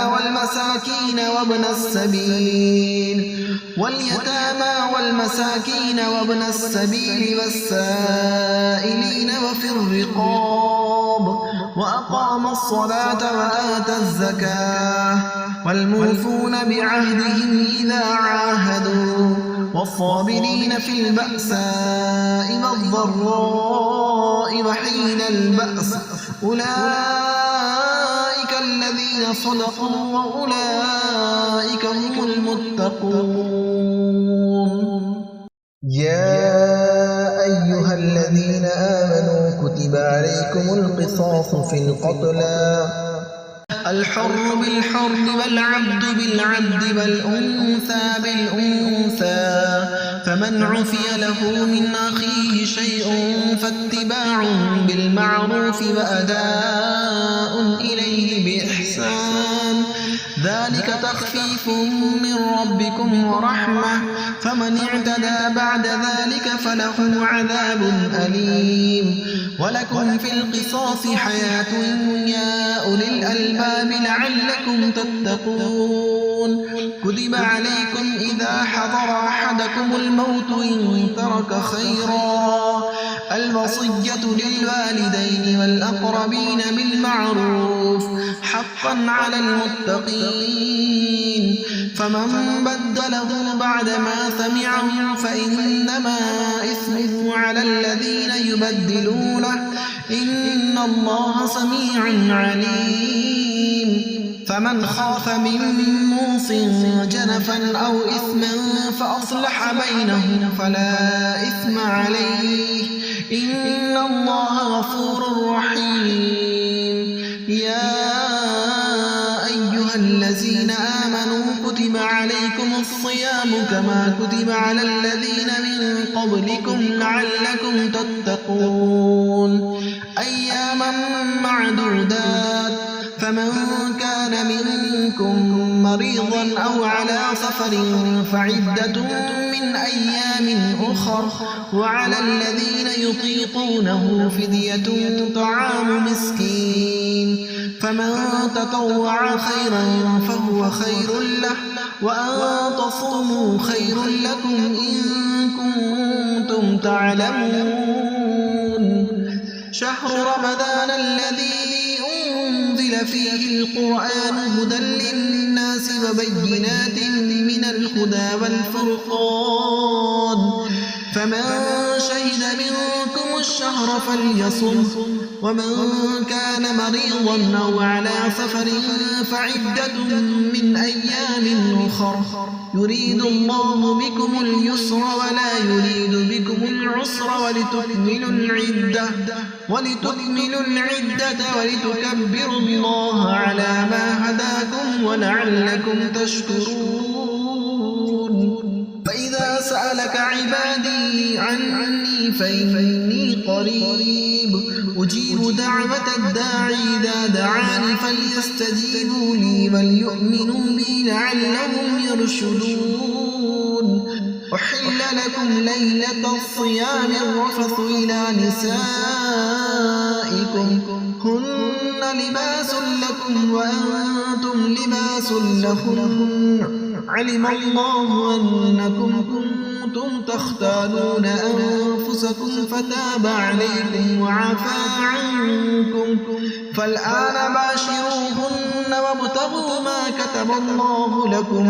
وابن السبيل والسائلين وفي الرقاب وأقام الصلاة وآتى الزكاة والموفون بعهدهم إذا عاهدوا والصابرين في البأساء والضراء وحين البأس أولئك الذين صدقوا وأولئك هم المتقون. يا أيها الذين آمنوا كتب عليكم القصاص في القتلى الحر بالحر والعبد بالعبد والأنثى بالأنثى فمن عفي له من أخيه شيء فاتباع بالمعروف وأداء إليه بإحسان ذلك تخفيف من ربكم ورحمة فمن اعتدى بعد ذلك فله عذاب أليم. ولكم في القصاص حياة يا أولي الألباب لعلكم تتقون. كتب عليكم إذا حضر أحدكم الموت إن ترك خيرا الوصية للوالدين والأقربين بالمعروف حقا على المتقين فمن بدله بعدما سمعه فإنما إثمه على الذين يبدلونه إن الله سميع عليم. فمن خاف من موص جنفا أو إثما فأصلح بينهم فلا إثم عليه إن الله غفور رحيم. يا أيها الذين آمنوا كتب عليكم الصيام كما كتب على الذين من قبلكم لعلكم تتقون أياما معدودات فمن كان منكم مريضا أو على سفر فعدة من أيام أخر وعلى الذين يطيقونه فدية طعام مسكين فمن تطوع خيرا فهو خير له وأن تصوموا خير لكم إن كنتم تعلمون. شهر رمضان الذي أنزل فيه القرآن هدى للناس وبينات من الهدى والفرقان فمن شهد منكم الشهر فليصم ومن كان مريضا أو على سفر فعدة من أيام أخر يريد الله بكم اليسر ولا يريد بكم العسر ولتكملوا العدة ولتكبروا الله على ما هداكم ولعلكم تشكرون. فإذا سألك عبادي عني فإني قريب أجيب دعوة الداعي إذا دعاني فليستجيبوا لي وليؤمنوا بي لعلهم يرشدون. أحل لكم ليلة الصيام الرفث إلى نسائكم هن لباس لكم وأنتم لباس لهن علم الله أنكم كنتم تختانون أنفسكم فتاب عليكم وعفى عنكم فالآن باشروهن وابتغوا ما كتب الله لكم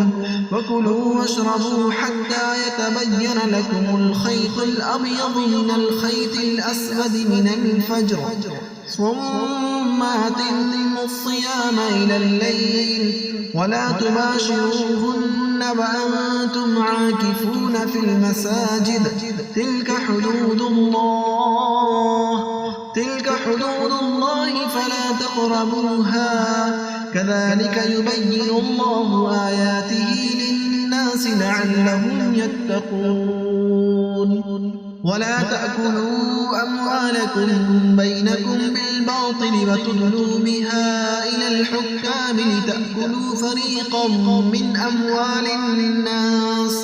وكلوا واشربوا حتى يتبين لكم الخيط الأبيض من الخيط الأسود من الفجر ثم أتموا الصيام إلى الليل ولا تباشروهن وأنتم عاكفون في المساجد تلك حدود الله فلا تقربوها كذلك يبين الله آياته للناس لعلهم يتقون. ولا تأكلوا أموالكم بينكم بالباطل وتدلوا بها إلى الحكام لتأكلوا فريقا من أموال الناس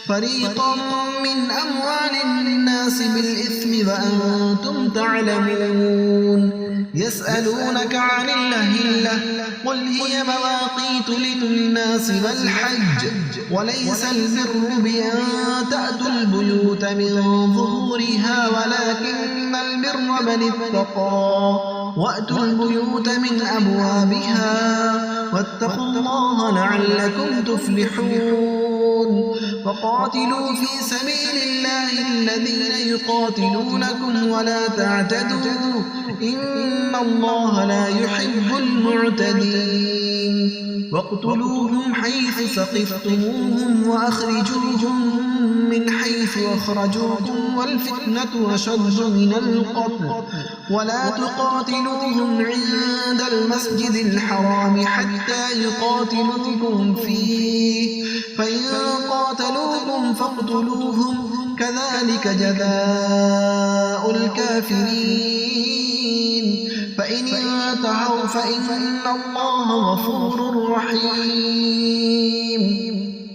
فريقا من أموال الناس بالإثم وأنتم تعلمون يسألونك عن الأهلة قل هي مواقيت للناس والحج وليس البر بأن تأتوا البيوت من ظهورها ولكن البر من اتقى وأتوا البيوت من أبوابها واتقوا الله لعلكم تفلحون وقاتلوا في سبيل الله الذين يقاتلونكم ولا تعتدوا إن الله لا يحب المعتدين واقتلوهم حيث ثقفتموهم وأخرجوهم من حيث أخرجوكم والفتنة أشد من القتل ولا تقاتلوهم عند المسجد الحرام حتى يقاتلوكم فيه فإن قاتلوكم فاقتلوهم كذلك جزاء الكافرين فإن انتهوا فإن الله غفور رحيم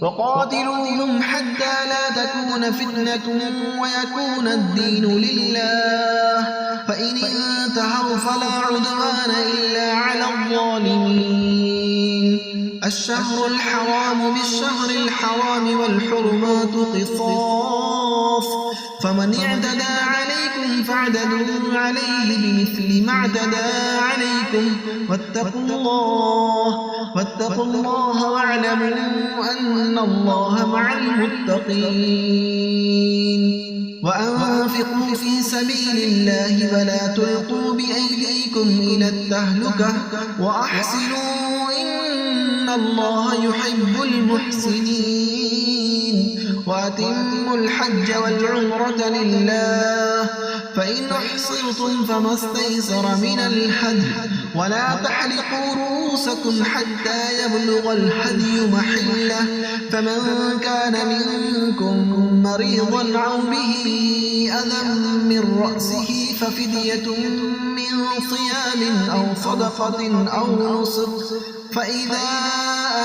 وقاتلوهم حتى لا تكون فتنة ويكون الدين لله فإن انتهوا فلا عدوان إلا على الظالمين الشهر الحرام بالشهر الحرام والحرمات قصاص فمن اعتدى عليكم فاعتدوا عليه بمثل ما اعتدى عليكم واتقوا الله واعلموا أن الله مع المتقين وأنفقوا في سبيل الله ولا تلقوا بأيديكم إلى التهلكة وأحسنوا إن الله يحب المحسنين وأتموا الحج والعمرة لله فإن أحصرتم فما استيسر من الهدي ولا تحلقوا رؤوسكم حتى يبلغ الهدي محله فمن كان منكم مريضا أو به أذى من رأسه ففدية من صيام أو صدقة أو نسك فإذا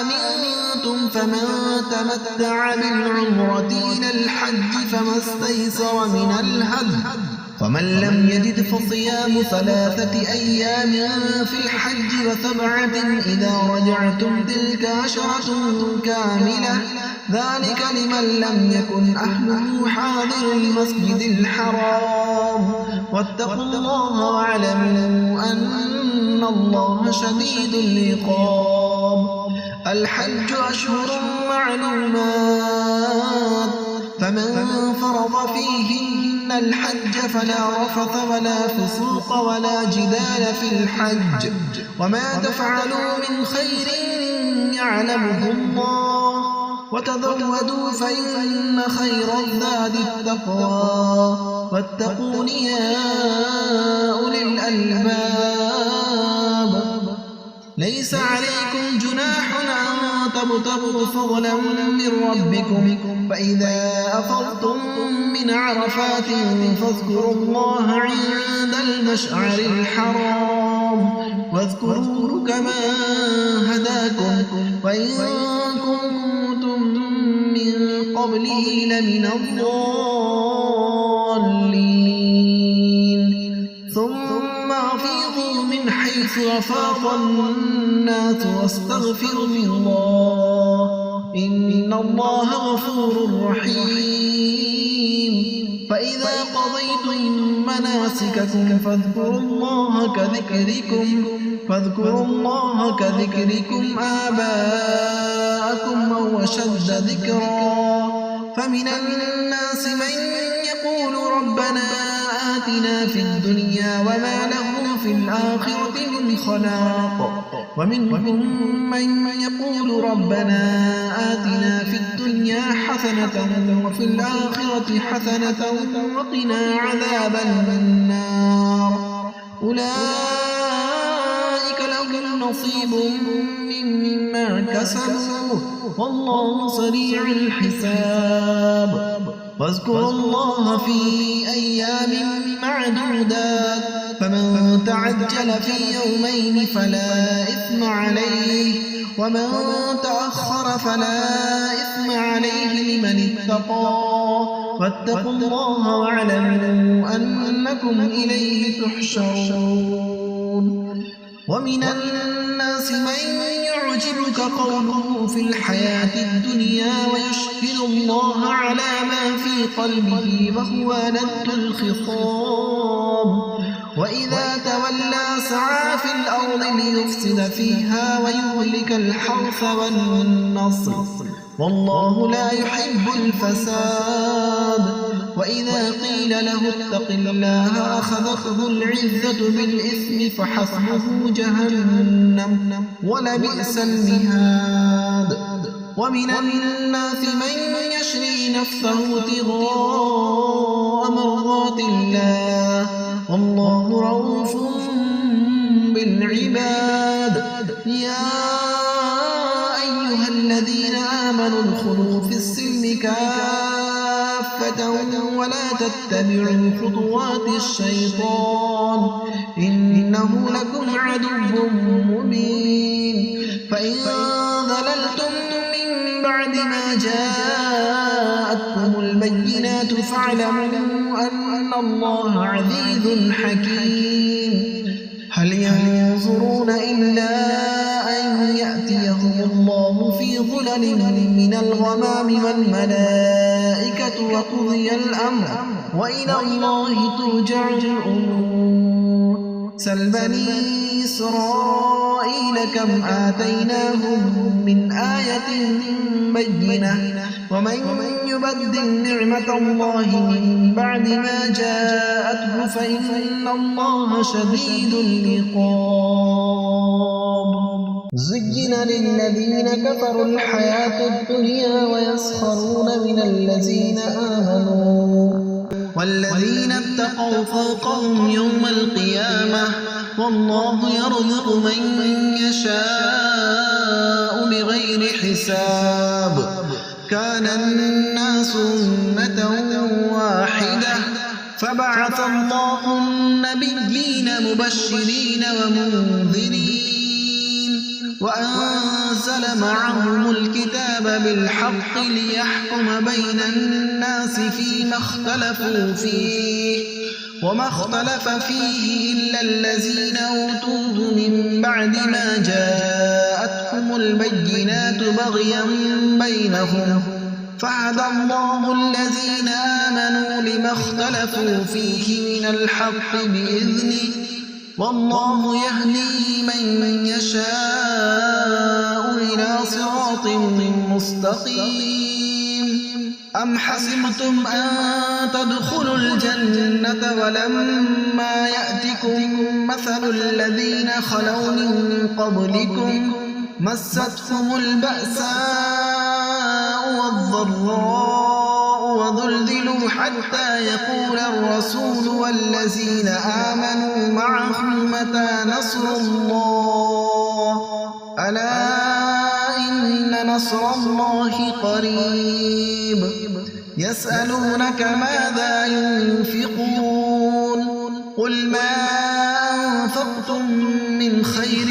أمنتم فمن تمتع بالعمرة إلى الحج فما استيسر من الهدي فمن لم يجد فصيام 3 أيام في الحج و7 إذا رجعتم تلك 10 كاملة ذلك لمن لم يكن أهله حاضر المسجد الحرام واتقوا الله واعلموا أن الله شديد العقاب الحج أشهر معلومات فمن فرض فيهن الحج فلا رفث ولا فسوق ولا جدال في الحج وما تفعلوا من خير يعلمه الله وتزودوا فإن خير الزاد التقوى واتقون يا أولي الألباب ليس عليكم جناح أن تبتغوا فضلا من ربكم فإذا أفضتم من عرفات فاذكروا الله عند المشعر الحرام واذكروه كما هداكم وإن كنتم من قبله لمن الضالين ثم أفيضوا من حيث أفاض الناس واستغفروا الله إن الله غفور رحيم فإذا قضيتم مناسككم فاذكروا الله كذكركم آباءكم أو أشد ذكرا فمن الناس من يقول ربنا آتنا في الدنيا وما له في الآخرة من خلاق ومنهم من يقول ربنا آتنا في الدنيا حسنة وفي الآخرة حسنة وقنا عذاب النار أولئك لهم نصيب مما كسبوا والله سريع الحساب واذكروا الله في أيام معدودات فمن تعجل في يومين فلا إثم عليه ومن تأخر فلا إثم عليه لمن اتقى واتقوا الله واعلموا أنكم إليه تحشرون ومن الناس من يعجبك قوله في الحياة الدنيا ويشهد الله على ما في قلبه وهو ألد الخصام وإذا تولى سعى في الأرض ليفسد فيها ويهلك الحرث والنسل والله لا يحب الفساد وإذا قيل له اتق الله أخذته العزة بالإثم فحسبه جهنم ولبئس المهاد ومن الناس من يشري نفسه ابتغاء مرضات الله والله رؤوف بالعباد يا أيها الذين آمنوا ادخلوا في السلم كافة ولا تتبعوا خطوات الشيطان إنه لكم عدو مبين فإن ضللتم من بعد ما جاءتكم البينات فاعلموا أن الله عزيز حكيم هل ينظرون إلا أن يأتيهم الله في ظلل من الغمام والملائكة وقضي الأمر وإلى الله ترجع الأمور سل بني إسرائيل كم آتيناهم من آية بينة ومن يبدل نعمة الله من بعد ما جاءته فإن الله شديد العقاب زين للذين كفروا الحياة الدنيا ويسخرون من الذين آمنوا والذين اتقوا فوقهم يوم القيامة والله يرزق من يشاء بغير حساب كان الناس أمة واحدة فبعث الله النبيين مبشرين ومنذرين وأنزل معهم الكتاب بالحق ليحكم بين الناس فيما اختلفوا فيه وما اختلف فيه إلا الذين أوتوه من بعد ما جاءتهم البينات بغيا بينهم فهدى الله الذين آمنوا لما اختلفوا فيه من الحق بإذنه والله يهدي من يشاء إلى صراط مستقيم أم حسبتم أن تدخلوا الجنة ولما يأتكم مثل الذين خلوا من قبلكم مستهم البأساء والضراء وزلزلوا حتى يقول الرسول والذين آمنوا معه متى نصر الله ألا إن نصر الله قريب يسألونك ماذا ينفقون قل ما أنفقتم من خير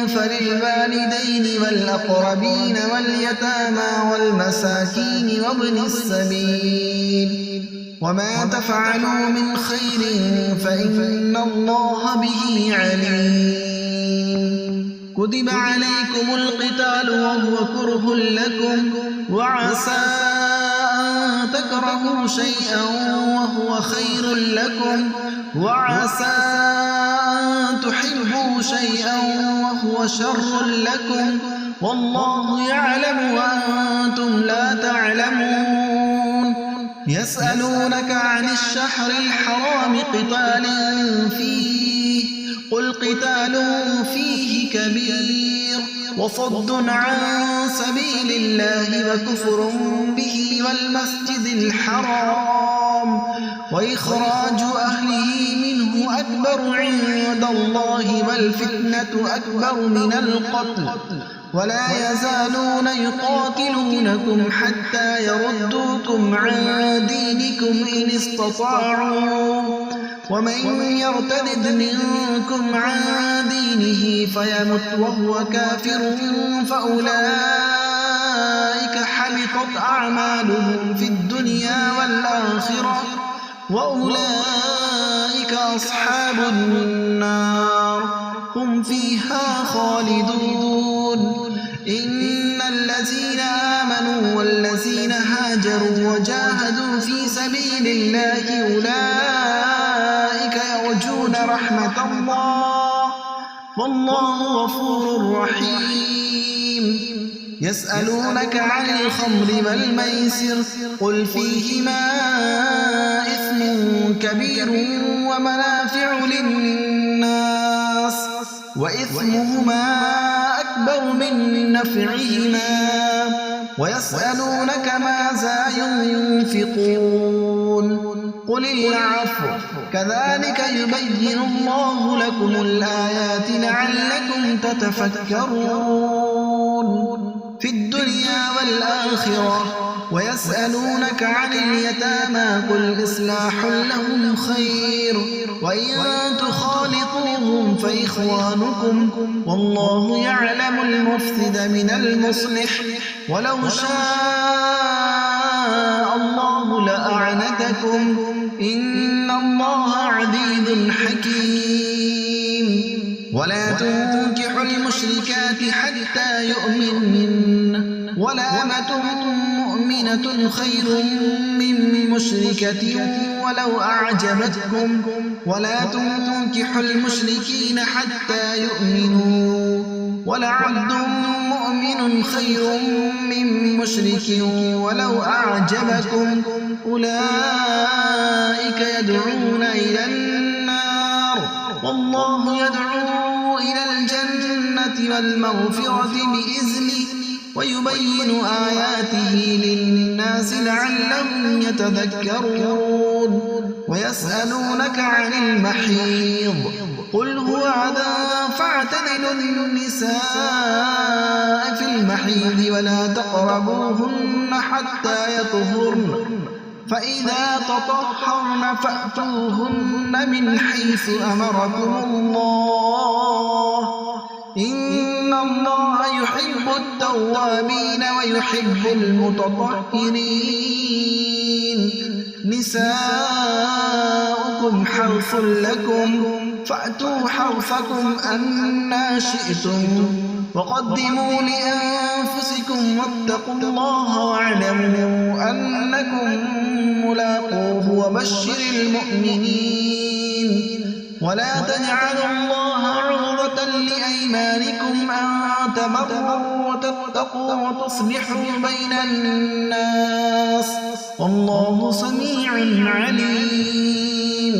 فللوالدين والأقربين واليتامى والمساكين وابن السبيل وما تفعلوا من خير فإن الله به عليم كتب عليكم القتال وهو كره لكم وعسى أن تكرهوا شيئا وهو خير لكم وعسى أن تحبوا شيئا وهو شر لكم والله يعلم وأنتم لا تعلمون يسألونك عن الشهر الحرام قتال فيه قل قتال فيه كبير وصد عن سبيل الله وكفر به والمسجد الحرام وإخراج أهله منه أكبر عند الله والفتنة أكبر من القتل ولا يزالون يقاتلونكم حتى يردوكم عن دينكم إن استطاعوا ومن يرتد منكم عن دينه فيمت وهو كافر فأولئك حبطت حبطت أعمالهم في الدنيا والآخرة وأولئك أصحاب النار هم فيها خالدون إن الذين آمنوا والذين هاجروا وجاهدوا في سبيل الله أولئك يرجون رحمة الله والله غفور رحيم يسألونك عن الخمر والميسر قل فيهما إثم كبير ومنافع للناس وإثمهما أكبر من نفعهما ويسألونك ماذا ينفقون قل العفو كذلك يبين الله لكم الآيات لعلكم تتفكرون في الدنيا والآخرة ويسألونك عن اليتامى قل إصلاح لهم خير وإن تخالطوهم فإخوانكم والله يعلم المفسد من المصلح ولو شاء الله لأعنتكم إن الله عزيز حكيم ولا تنكحوا المشركات حتى يؤمنن ولأمة مؤمنة خير من مشركة ولو أعجبتكم ولا تنكحوا المشركين حتى يؤمنوا ولعبد مؤمن خير من مشرك ولو أعجبكم أولئك يدعون إلى النار والله يدعو إلى الجنة والمغفرة بإذنه ويبين آياته للناس لعلهم يتذكرون ويسألونك عن المحيض قل هو أذى فاعتزلوا النساء في المحيض ولا تقربوهن حتى يطهرن فإذا تطهرن فأتوهن من حيث أمركم الله إن الله يحب التوابين ويحب المتطهرين نساؤكم حرث لكم فأتوا حرثكم أنى شئتم وقدموا لأنفسكم واتقوا الله واعلموا أنكم ملاقوه وبشر المؤمنين ولا تجعلوا الله عرضة لأيمانكم أن تبروا وتتقوا وتصلحوا بين الناس والله سميع عليم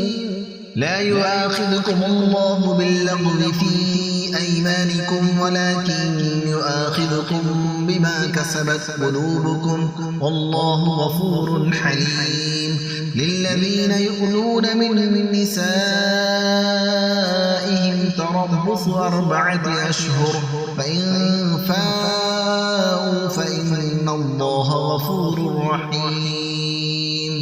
لا يؤاخذكم الله باللغو في أيمانكم ولكن يؤاخذكم بما كسبت قلوبكم والله غفور حليم للذين يؤلون من نسائهم تربص 4 أشهر فإن فاءوا فإن الله غفور رحيم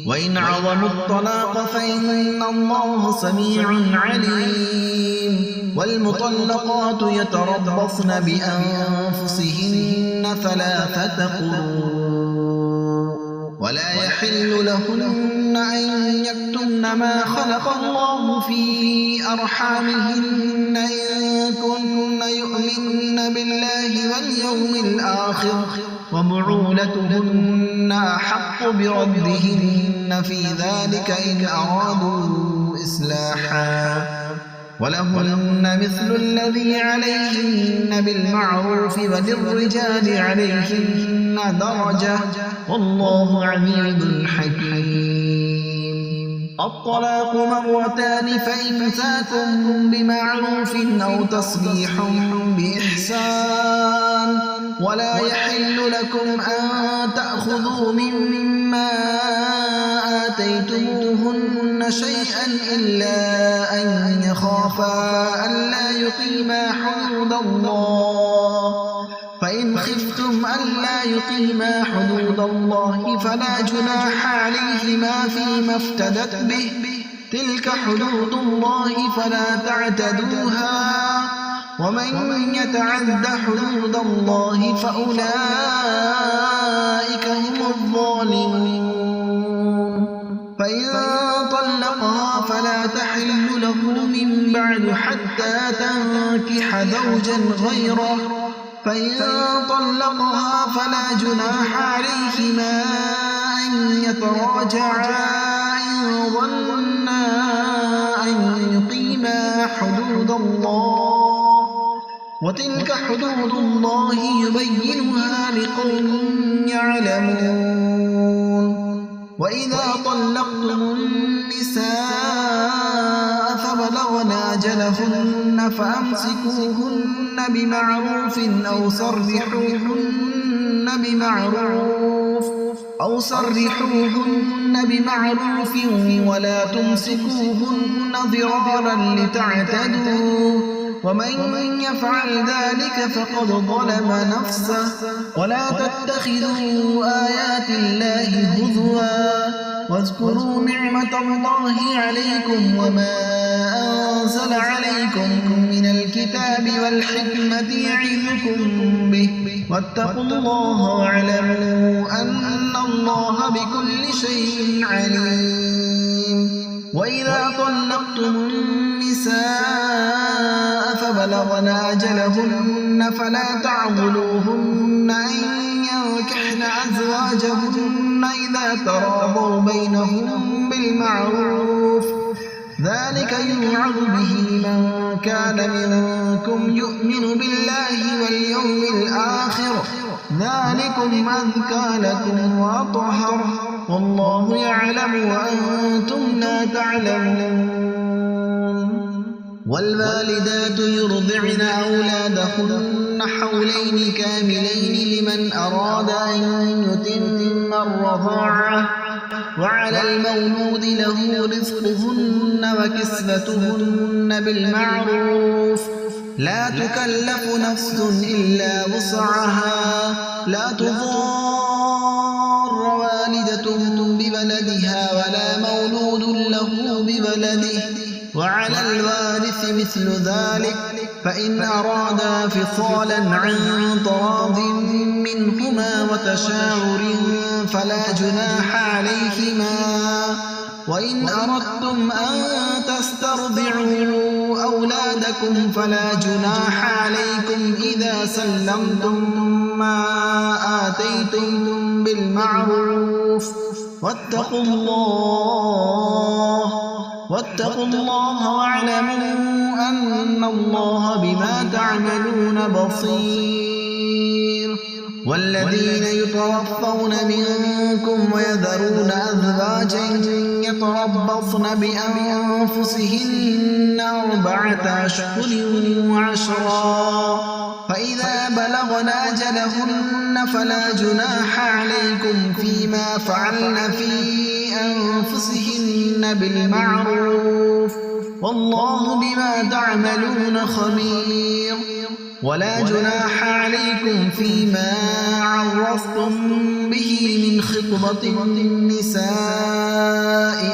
وإن عظموا الطلاق فإن الله سميع عليم والمطلقات يتربصن بأنفسهن 3 قروء ولا يحل لهن أن يكتمن ما خلق الله في أرحامهن إن كن يؤمن بالله واليوم الآخر وبعولتهن أحق بردهن في ذلك إن أرادوا إصلاحا ولهن مثل الذي عليهن بالمعروف وللرجال عليهن درجة والله عزيز حكيم الطلاق 2 فإمساك بمعروف أو تصريح بإحسان ولا يحل لكم أن تأخذوا مما آتيتموهن شيئا إلا أن يخافا ألا يقيما حدود الله فإن خفتم ألا يقيما حدود الله فلا جناح عليهما فيما افتدت به تلك حدود الله فلا تعتدوها ومن يتعد حدود الله فأولئك بعد حتى تنكح زوجا غيره، فإن طلقها فلا جناح عليهما أن يتراجعا إن ظنا أن يقيما حدود الله، وتلك حدود الله يبينها لقوم يعلمون. وإذا طلقتم النساء فبلغن أجلهن فأمسكوهن بمعروف أو سرحوهن بمعروف ولا تمسكوهن ضرارا لتعتدوا، ومن يفعل ذلك فقد ظلم نفسه. ولا تتخذوا آيات الله هزوا واذكروا نعمة الله عليكم وما أنزل عليكم من الكتاب والحكمة يعظكم به، واتقوا الله واعلموا أن الله بكل شيء عليم. وإذا طلقتم النساء فبلغن أجلهن فلا تعضلوهن أن ينكحن أزواجهن إذا تراضوا بينهم بالمعروف، ذلك يوعظ به من كان منكم يؤمن بالله واليوم الآخر، ذلكم أزكى لكم وأطهر، والله يعلم وأنتم لا تعلمون. والوالدات يرضعن أولادهن حولين كاملين لمن أراد أن يتم الرضاعة، وعلى المولود له رزقهن وكسوتهن بالمعروف، لا تكلف نفس إلا وسعها، لا تضار والدة بولدها ولا مولود له بولده، وعلى الوارث مثل ذلك، فإن أرادا فصالا عن تراض منهما وتشاور فلا جناح عليهما. وإن أردتم أن تسترضعوا أولادكم فلا جناح عليكم إذا سلمتم ما آتيتم بالمعروف، واتقوا الله واعلموا أن الله بما تعملون بصير. والذين يتوفون منكم ويذرون أزواجا يتربصن بأنفسهن 4 أشهر و10، فإذا بلغن أجلهن فلا جناح عليكم فيما فعلن في أنفسهن بالمعروف، والله بما تعملون خبير. ولا جناح عليكم فيما عرضتم به من خطبة النساء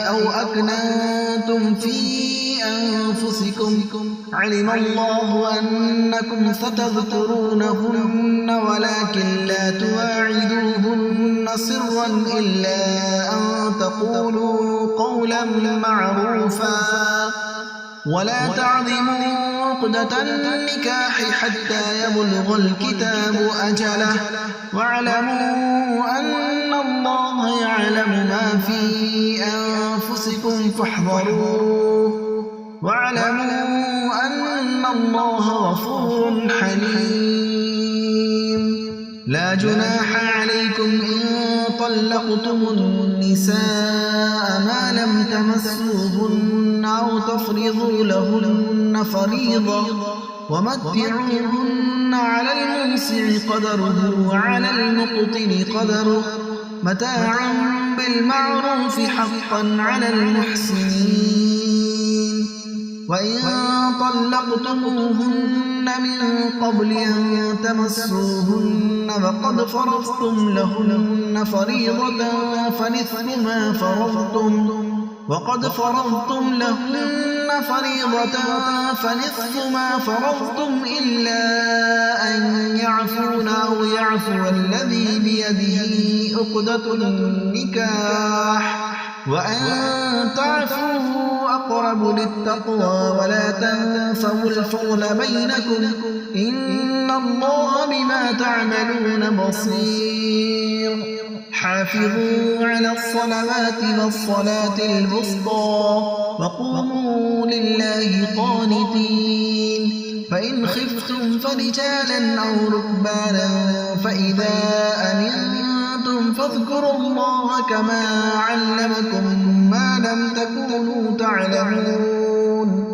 أو أكننتم في أنفسكم، علم الله أنكم ستذكرونهن ولكن لا تواعدوهن سرا إلا أن تقولوا قولا معروفا، ولا تعظموا عقدة النكاح حتى يبلغ الكتاب أجله، واعلموا أن الله يعلم ما في أنفسكم فاحذروه، واعلموا أن الله غفور حليم. لا جناح عليكم إن طلقتم النساء ما لم تمسوهن أو تفرضوا لهن فريضة، ومتعوهن على الموسع قدره وعلى المقتر قدره متاعا بالمعروف حقا على المحسنين. وإن طلقتموهن من قبل أن تمسوهن وقد فرضتم لهن فريضة فنصف ما فرضتم إلا أن يعفون أو يعفو الذي بيده عقدة النكاح، وأن تعفوا أقرب للتقوى ولا تنسوا الفضل بينكم إن الله بما تعملون بصير حافظوا على الصلوات والصلاة الوسطى وقوموا لله قانتين فإن خفتم فرجالا أو ركبانا فإذا أمنتم فاذكروا الله كما علمكم ما لم تكونوا تعلمون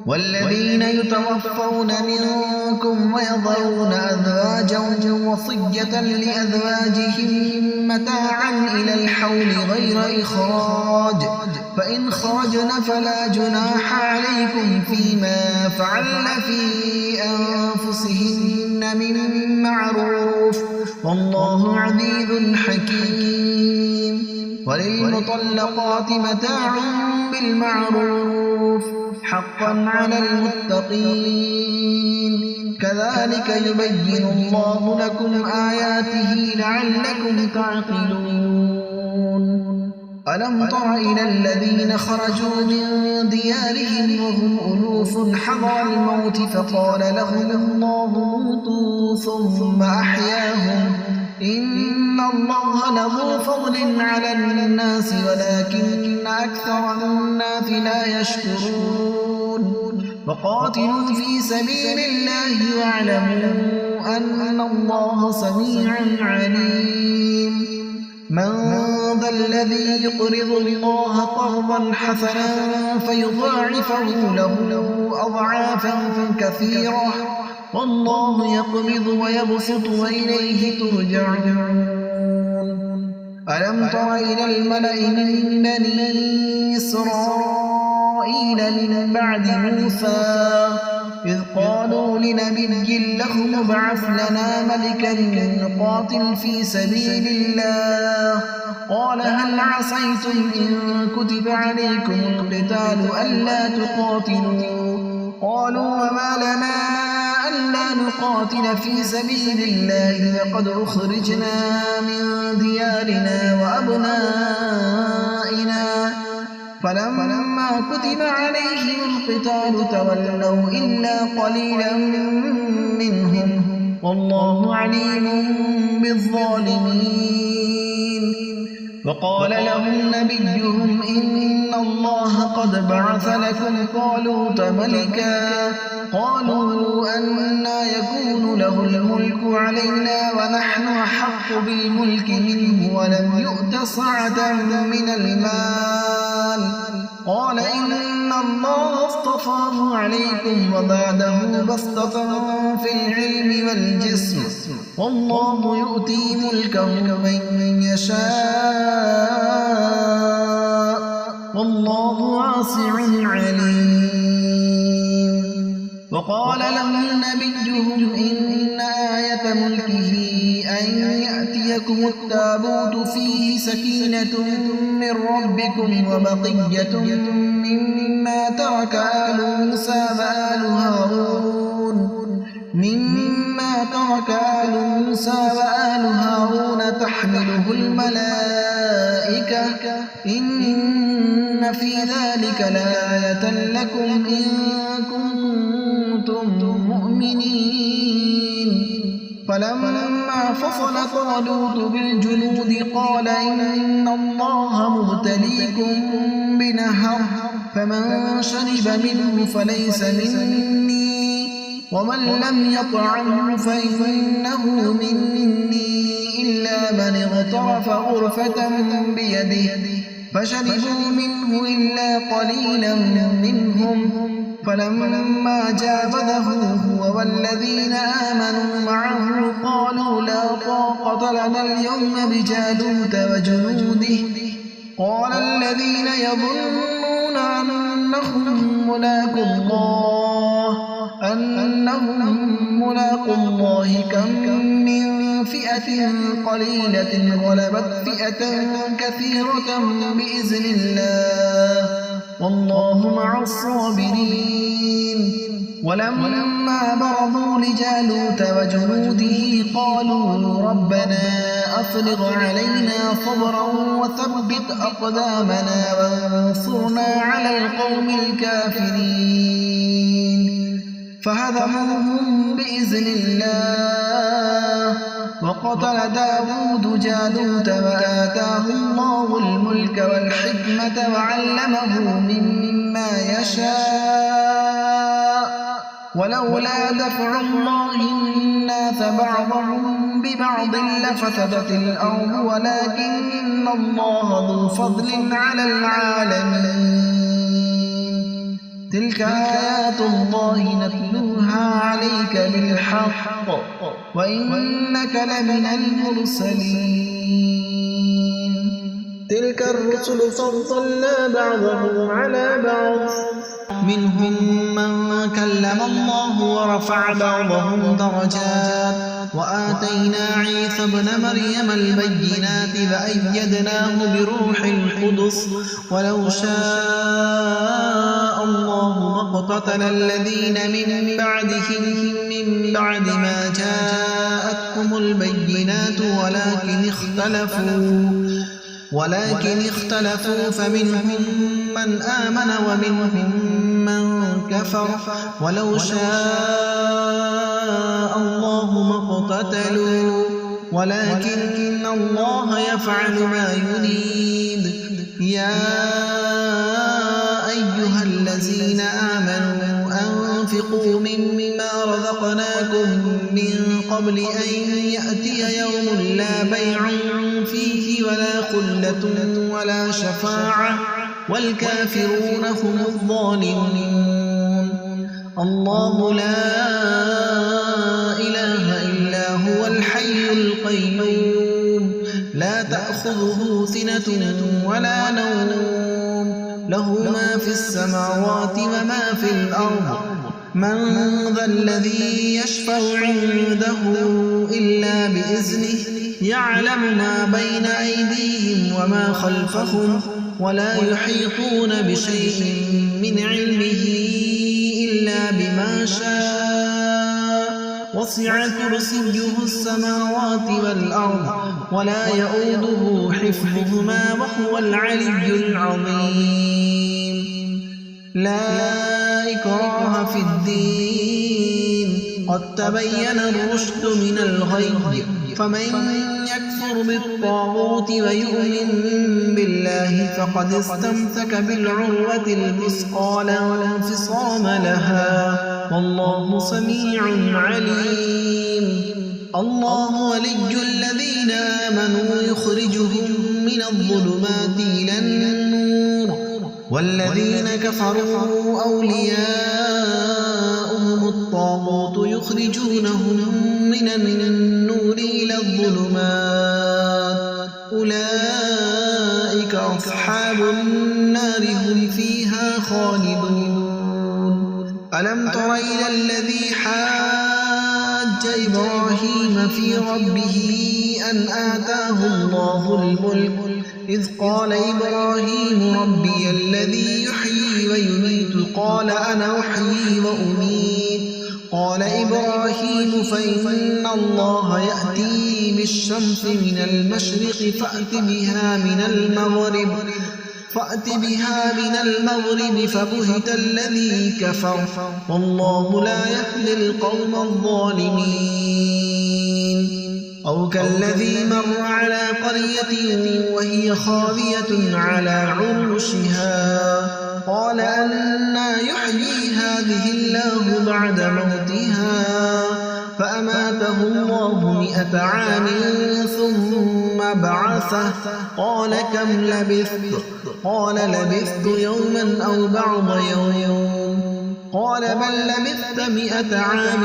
والذين يتوفون منكم ويذرون أزواجا وصية لأزواجهم متاعا إلى الحول غير إخراج فإن خرجن فلا جناح عليكم فيما فعلن في أنفسهن من معروف والله عزيز حكيم وللمطلقات متاع بالمعروف حقا على المتقين كذلك يبين الله لكم آياته لعلكم تعقلون ألم تر إلى الذين خرجوا من ديارهم وهم ألوف حذر الموت فقال لهم الله موتوا ثم أحياهم إن الله لذو فضل على الناس ولكن أكثر الناس لا يشكرون وقاتلوا في سبيل الله واعلموا أن الله سميع عليم من ذا الذي يقرض الله قرضا حسنا فيضاعفه له أضعافا كثيرة والله يقبض ويبسط وإليه ترجعون ألم تر إلى الملأ من بني إسرائيل من بعد موسى إذ قالوا لنبي له ابعث لنا ملكا نقاتل في سبيل الله قال هل عصيتم إن كتب عليكم القتال ألا تقاتلوا قالوا وما لنا ألا نقاتل في سبيل الله وقد أخرجنا من ديارنا وأبنائنا فلما كتب عليهم القتال تولوا إلا قليلا منهم والله عليم بالظالمين وقال لهم نبيهم إن الله قد بعث لكم طالوت ملكا قالوا أنى يكون له الملك علينا ونحن أحق بالملك منه ولم يؤت سعة من المال قال إن الله اصطفاه عليكم وزاده بسطة في العلم والجسم والله يؤتي ملكه من يشاء والله واسع عليم وقال لهم نبيهم إن آية ملكه أن يأتيكم التابوت فيه سكينة من ربكم وبقية مما ترك آل موسى وآل هارون تحمله الملائكة إن في ذلك لآية لكم إن كنتم مؤمنين فلما فصل طالوت بالجنود قال إن الله مبتليكم بنهر فمن شرب منه فليس مني ومن لم يطعمه فإنه مني إلا من اغترف غرفة بيده فشربوا منه إلا قليلا منهم فلما جاوزه هو والذين آمنوا معه قالوا لا طاقة لنا اليوم بجالوت وجنوده قال الذين يظنون أنهم ملاقو الله كم من فئة قليلة غلبت فئة كثيرة بإذن الله والله مع الصابرين ولما برزوا لجالوت وجنوده قالوا ربنا أفرغ علينا صبرا وثبت أقدامنا وانصرنا على القوم الكافرين فهزموهم بإذن الله وقتل داود جالوت وآتاه الله الملك والحكمة وعلمه مما يشاء ولولا دفع الله الناس بعضهم ببعض لفسدت الأرض ولكن الله ذو فضل على العالمين تلك آيات الله نتلوها عليك بالحق وإنك لمن المرسلين تلك الرسل فضلنا بعضهم على بعض منهم من كلم الله ورفع بعضهم درجات وآتينا عيسى ابن مريم البينات وأيدناه بروح القدس ولو شاء الله ما اقتتل الذين من بعدهم من بعد ما جاءتهم البينات ولكن اختلفوا فمنهم من آمن ومنهم من كفر ولو شاء الله ما اقتتلوا ولكن الله يفعل ما يريد يا أيها الذين آمنوا أنفقوا مما رزقناكم من قبل أن يأتي يوم لا بيع فيه ولا خلة ولا شفاعة والكافرون هم الظالمون الله لا إله إلا هو الحي القيوم لا تأخذه سنة ولا نوم له ما في السماوات وما في الأرض من ذا الذي يشفع عنده إلا بإذنه يعلم ما بين أيديهم وما خلفهم ولا يحيطون بشيء من علمه إلا بما شاء وسع كرسيه السماوات والأرض ولا يؤوده حفظهما وهو العلي العظيم لا إكراه في الدين قد تبين الرشد من الغي فمن يكفر بالطاغوت ويؤمن بالله فقد استمسك بالعروة الوثقى لا انفصام لها والله سميع عليم الله ولي الذين آمنوا يخرجهم من الظلمات إلى النور والذين كفروا أولياؤهم الطاغوت يخرجونهم من النور إلى الظلمات أولئك أصحاب النار هم فيها خالدون ألم تر إلى الذي حاج إبراهيم في ربه أن آتاه الله الملك إذ قال إبراهيم ربي الذي يحيي ويميت قال أنا أحيي وأميت قال إبراهيم فإن الله يأتي بالشمس من المشرق فأت بها من المغرب فبهت الذي كفر والله لا يهدي القوم الظالمين أو كالذي مر على قرية وهي خاوية على عروشها قال أنى يحيي هذه الله بعد موتها فأماته الله 100 عام ثم بعثه قال كم لبثت قال لبثت يوما أو بعض يوم قال بل لبثت 100 عام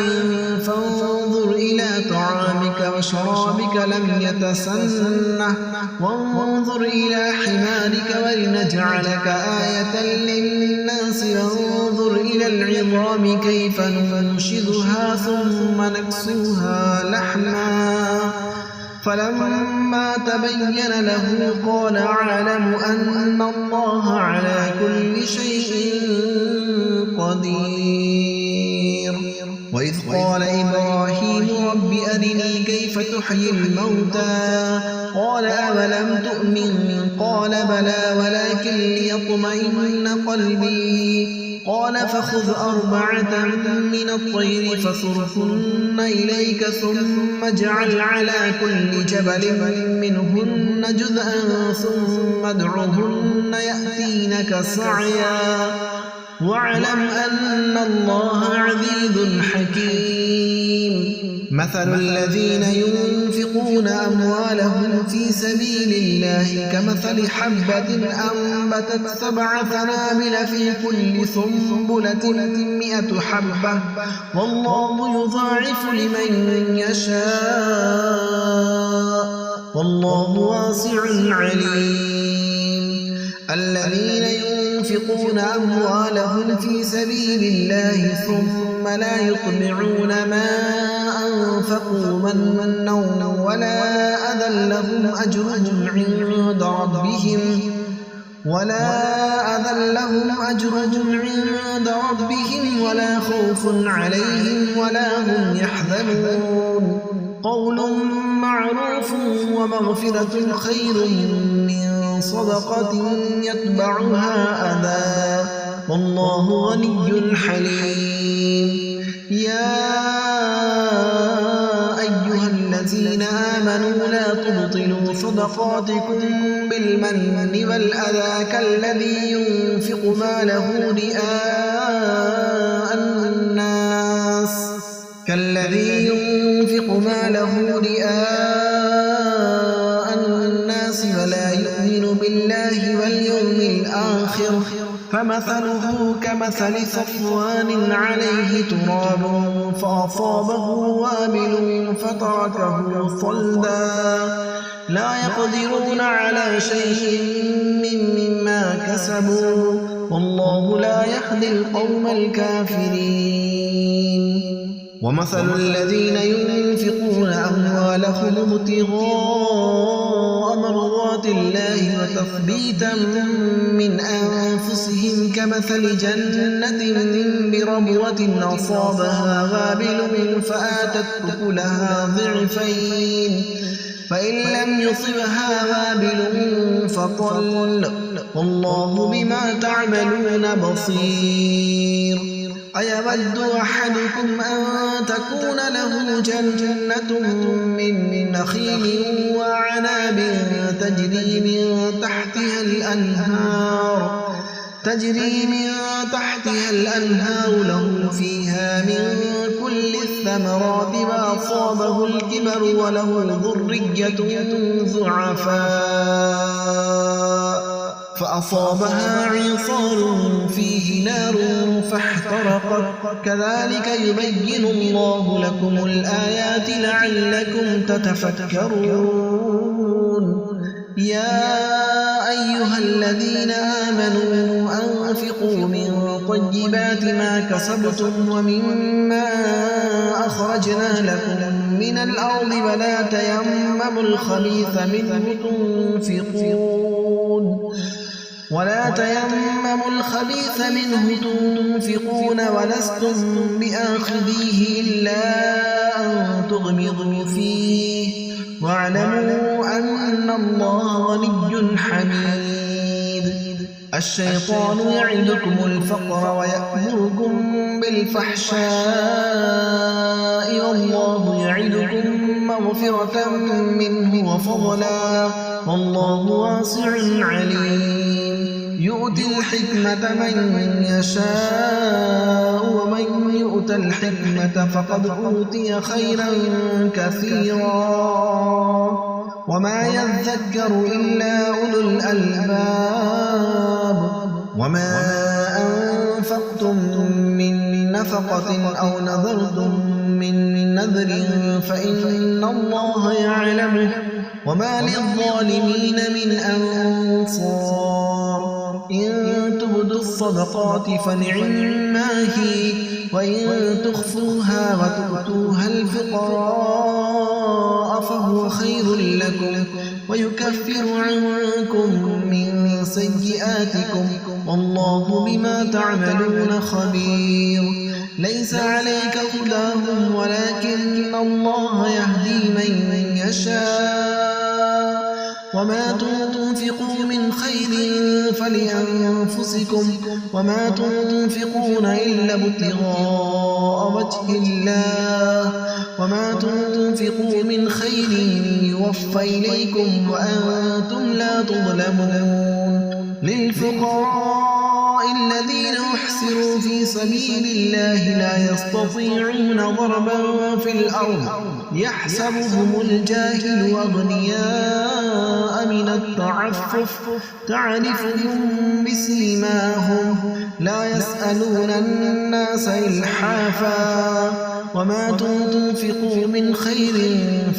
فانظر إلى طعامك وشرابك لم يتسنه وانظر إلى حمارك ولنجعلك آية للناس وانظر إلى العظام كيف ننشدها ثم نكسوها لحما فلما تبين له قال أعلم أن الله على كل شيء قدير وإذ قال إبراهيم رب أرني كيف تحيي الموتى قال أولم تؤمن قال بلى ولكن ليطمئن قلبي قال فخذ 4 من الطير فصرهن إليك ثم اجعل على كل جبل منهن جزءا ثم ادعهن يأتينك سعيا واعلم أن الله عزيز حكيم مثل الذين ينفقون أموالهم في سبيل الله كمثل حبة أنبتت 7 سنابل في كل سنبلة 100 حبة والله يضاعف لمن يشاء والله واسع عليم الذين ينفقون أموالهم في سبيل الله ثم لا يتبعون ما أنفقوا منا ولا أذى لهم أجرهم عند ربهم ولا خوف عليهم ولا هم يحزنون قول معروف ومغفرة خير من صدقة يتبعها أذى والله غني حليم يا أيها الذين آمنوا لا تبطلوا صدقاتكم بالمن والأذى كالذي ينفق ماله رئاء الناس ولا يؤمن بالله واليوم الآخر فمثله كمثل صفوان عليه تراب فأصابه وابل فتركه صلدا لا يقدرون على شيء مما كسبوا والله لا يهدي القوم الكافرين ومثل الذين ينفقون أموالهم ابتغاء مرضات الله وتثبيتا من أنفسهم كمثل جنة بربوة أصابها وابل فآتت أكلها ضعفين فإن لم يصبها وابل فطل والله بما تعملون بصير أيود أحدكم أن تكون له جنة من نخيل وعناب تجري من تحتها الأنهار له فيها من كل الثمرات وأصابه الكبر وله ذرية ضعفاء فأصابها إعصار فيه نار فاحترقت كذلك يبين الله لكم الآيات لعلكم تتفكرون يا أيها الذين آمنوا أنفقوا من طيبات ما كسبتم ومما أخرجنا لكم من الأرض ولا تيمموا الخبيث منه تنفقون ولستم بآخذيه إلا أن تغمضوا فيه واعلموا أن الله غني حميد الشيطان يعدكم الفقر ويأمركم بالفحشاء والله يعدكم مغفرة منه وفضلا والله واسع عليم يؤتي الحكمة من يشاء ومن يؤت الحكمة فقد أوتي خيرا كثيرا وما يذكر إلا أولو الألباب وما أنفقتم من نفقة أو نذرتم من نذر فإن الله يعلمه وما للظالمين من أنصار إن تبدوا الصدقات فنعما هي وإن تخفوها وتؤتوها الفقراء فهو خير لكم ويكفر عنكم من سيئاتكم والله بما تعملون خبير ليس عليك هداهم ولكن الله يهدي من يشاء وما تنفقوا من خير فلأنفسكم وما تنفقون إلا ابتغاء وجه الله وما تنفقوا من خير يوفى إليكم وأنتم لا تظلمون للفقراء الذين أحسروا في سبيل الله لا يستطيعون ضربا في الأرض يحسبهم الجاهل أغنياء من التعفف تعرفهم بسيماهم لا يسألون الناس إلحافا وما تنفقوا من خير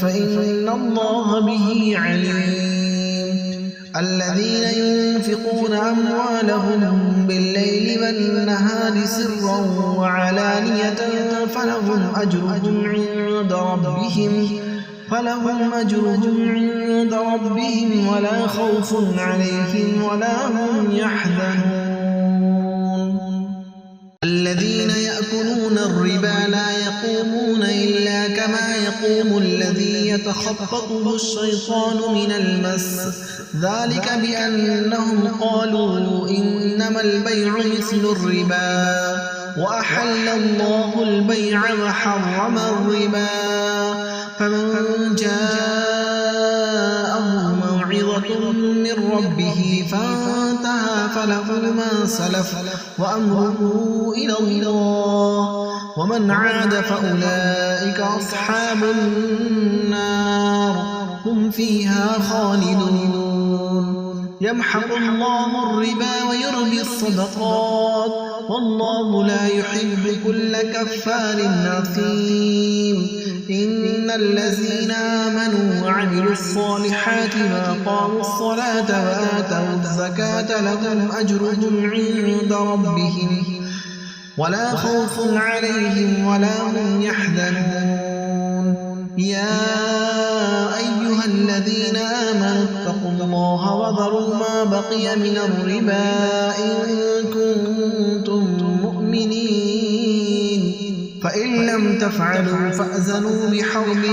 فإن الله به عليم الذين ينفقون أموالهم بالليل والنهار سرا وعلانية فلهم أجرهم عند ربهم ولا خوف عليهم ولا هم يحزنون الذين يأكلون الربا لا يقومون إلا كما يقوم الذي يتخبطه الشيطان من المس ذلك بأنهم قالوا إنما البيع مثل الربا وأحل الله البيع وحرم الربا فمن جاءه موعظة من ربه فانتهى فله ما سلف وأمره إلى الله ومن عاد فأولئك أصحاب النار هم فيها خالدون يمحق الله الربا ويربي الصدقات والله لا يحب كل كفار أثيم إن الذين آمنوا وعملوا الصالحات وأقاموا الصلاة وآتوا الزكاة لهم أجرهم عند ربهم ولا خوف عليهم ولا هم يحزنون يا أيها الذين آمنوا اتقوا الله وذروا ما بقي من الربا إن كنتم مؤمنين فإن لم تفعلوا فأذنوا بحرب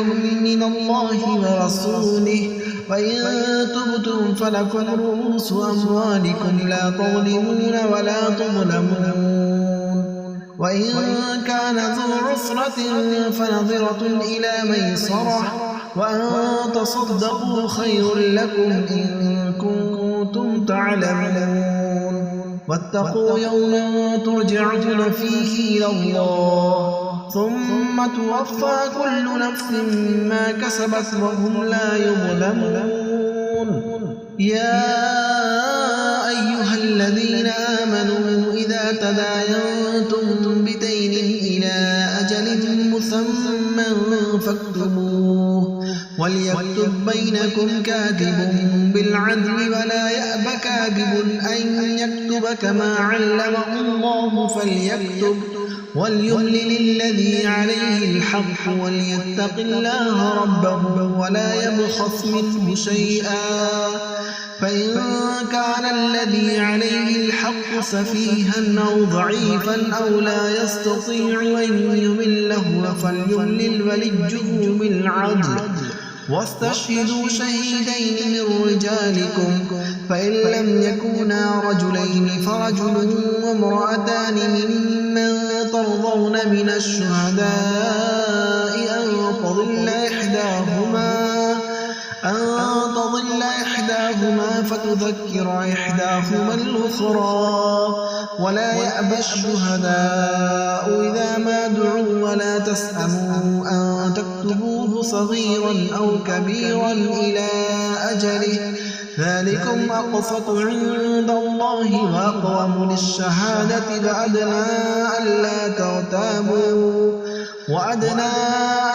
من الله ورسوله وإن تبتم فلكم رؤوس أموالكم لا تظلمون ولا تظلمون وإن كان ذو عسرة فنظرة إلى ميسرة وأن تصدقوا خير لكم إن كنتم تعلمون واتقوا يوما ترجعون فيه إلى الله ثم توفى كل نفس ما كسبت وهم لا يظلمون يا أيها الذين آمنوا إذا تداينتم بدين إلى أجل مسمى فاكتبوه وليكتب بينكم كاتب بالعدل ولا يأب كاتب أن يكتب كما علمه الله فليكتب وليملل الذي عليه الحق وليتق الله ربه ولا يبخس منه شيئا فإن كان الذي عليه الحق سفيها أو ضعيفا أو لا يستطيع أن يمله فليملل وليه بالعدل واستشهدوا شهيدين من رجالكم فإن لم يكونا رجلين فرجل وامرأتان ممن ترضون من الشهداء أن تضل إحداهما فتذكر إحداهما الأخرى ولا يأبى الشهداء إذا ما دعوا ولا تسأموا أن تكتبوه صغيرا أو كبيرا إلى أجله ذلكم أقسط عند الله وأقوم للشهادة وأدنى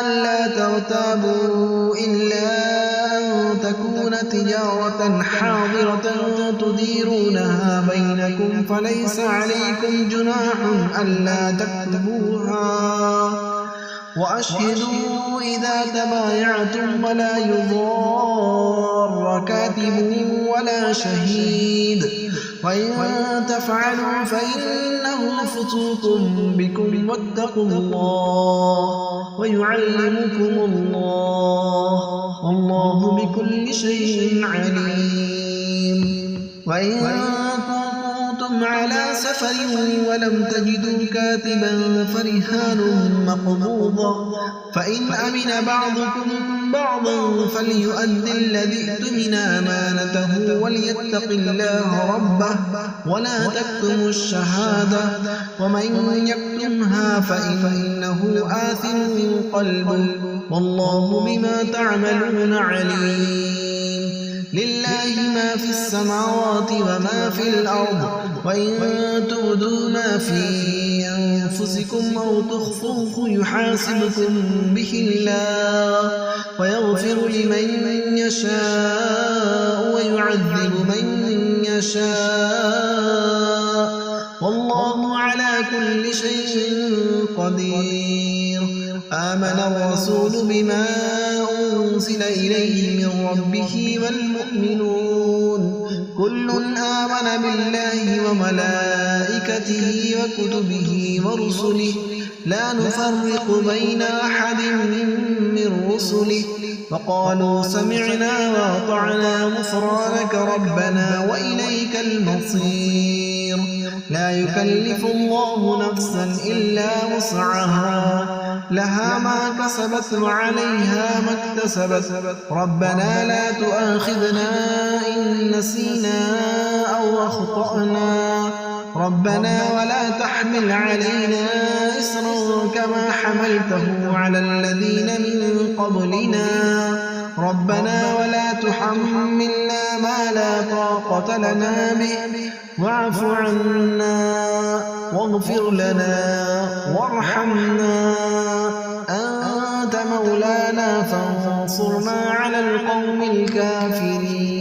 ألا ترتابوا إلا أن تكون تجارة حاضرة تديرونها بينكم فليس عليكم جناح ألا تكتبوها وأشهدوا إذا تبايعتم ولا يضار كاتب ولا شهيد وإن تفعلوا فإنه لعله فسوق بكم واتقوا الله ويعلمكم الله والله بكل شيء عليم. وإن كنتم على سفر ولم تجدوا كاتبا فرهان مقبوضة فإن أمن بعضكم بعضا فليؤد الذي اؤتمن أمانته وليتق الله ربه ولا تكتموا الشهادة ومن يكتمها فإنه آثم قلبه والله بما تعملون عليم. لله ما في السماوات وما في الأرض وإن تبدوا ما في أنفسكم أو تخفوه يحاسبكم به الله ويغفر لمن يشاء ويعذب من يشاء والله على كل شيء قدير. آمن الرسول بما أنزل إليه من ربه والمؤمنون كل آمن بالله وملائكته وكتبه ورسله لا نفرق بين أحد من رسله وقالوا سمعنا وأطعنا غفرانك ربنا وإليك المصير. لا يكلف الله نفسا إلا وسعها لها ما كسبت وعليها ما اكتسبت ربنا لا تؤاخذنا إن نسينا أو أخطأنا ربنا ولا تحمل علينا إصرا كما حملته على الذين من قبلنا ربنا ولا تحملنا ما لا طاقة لنا به واعف عنا واغفر لنا وارحمنا أنت مولانا فانصرنا على القوم الكافرين.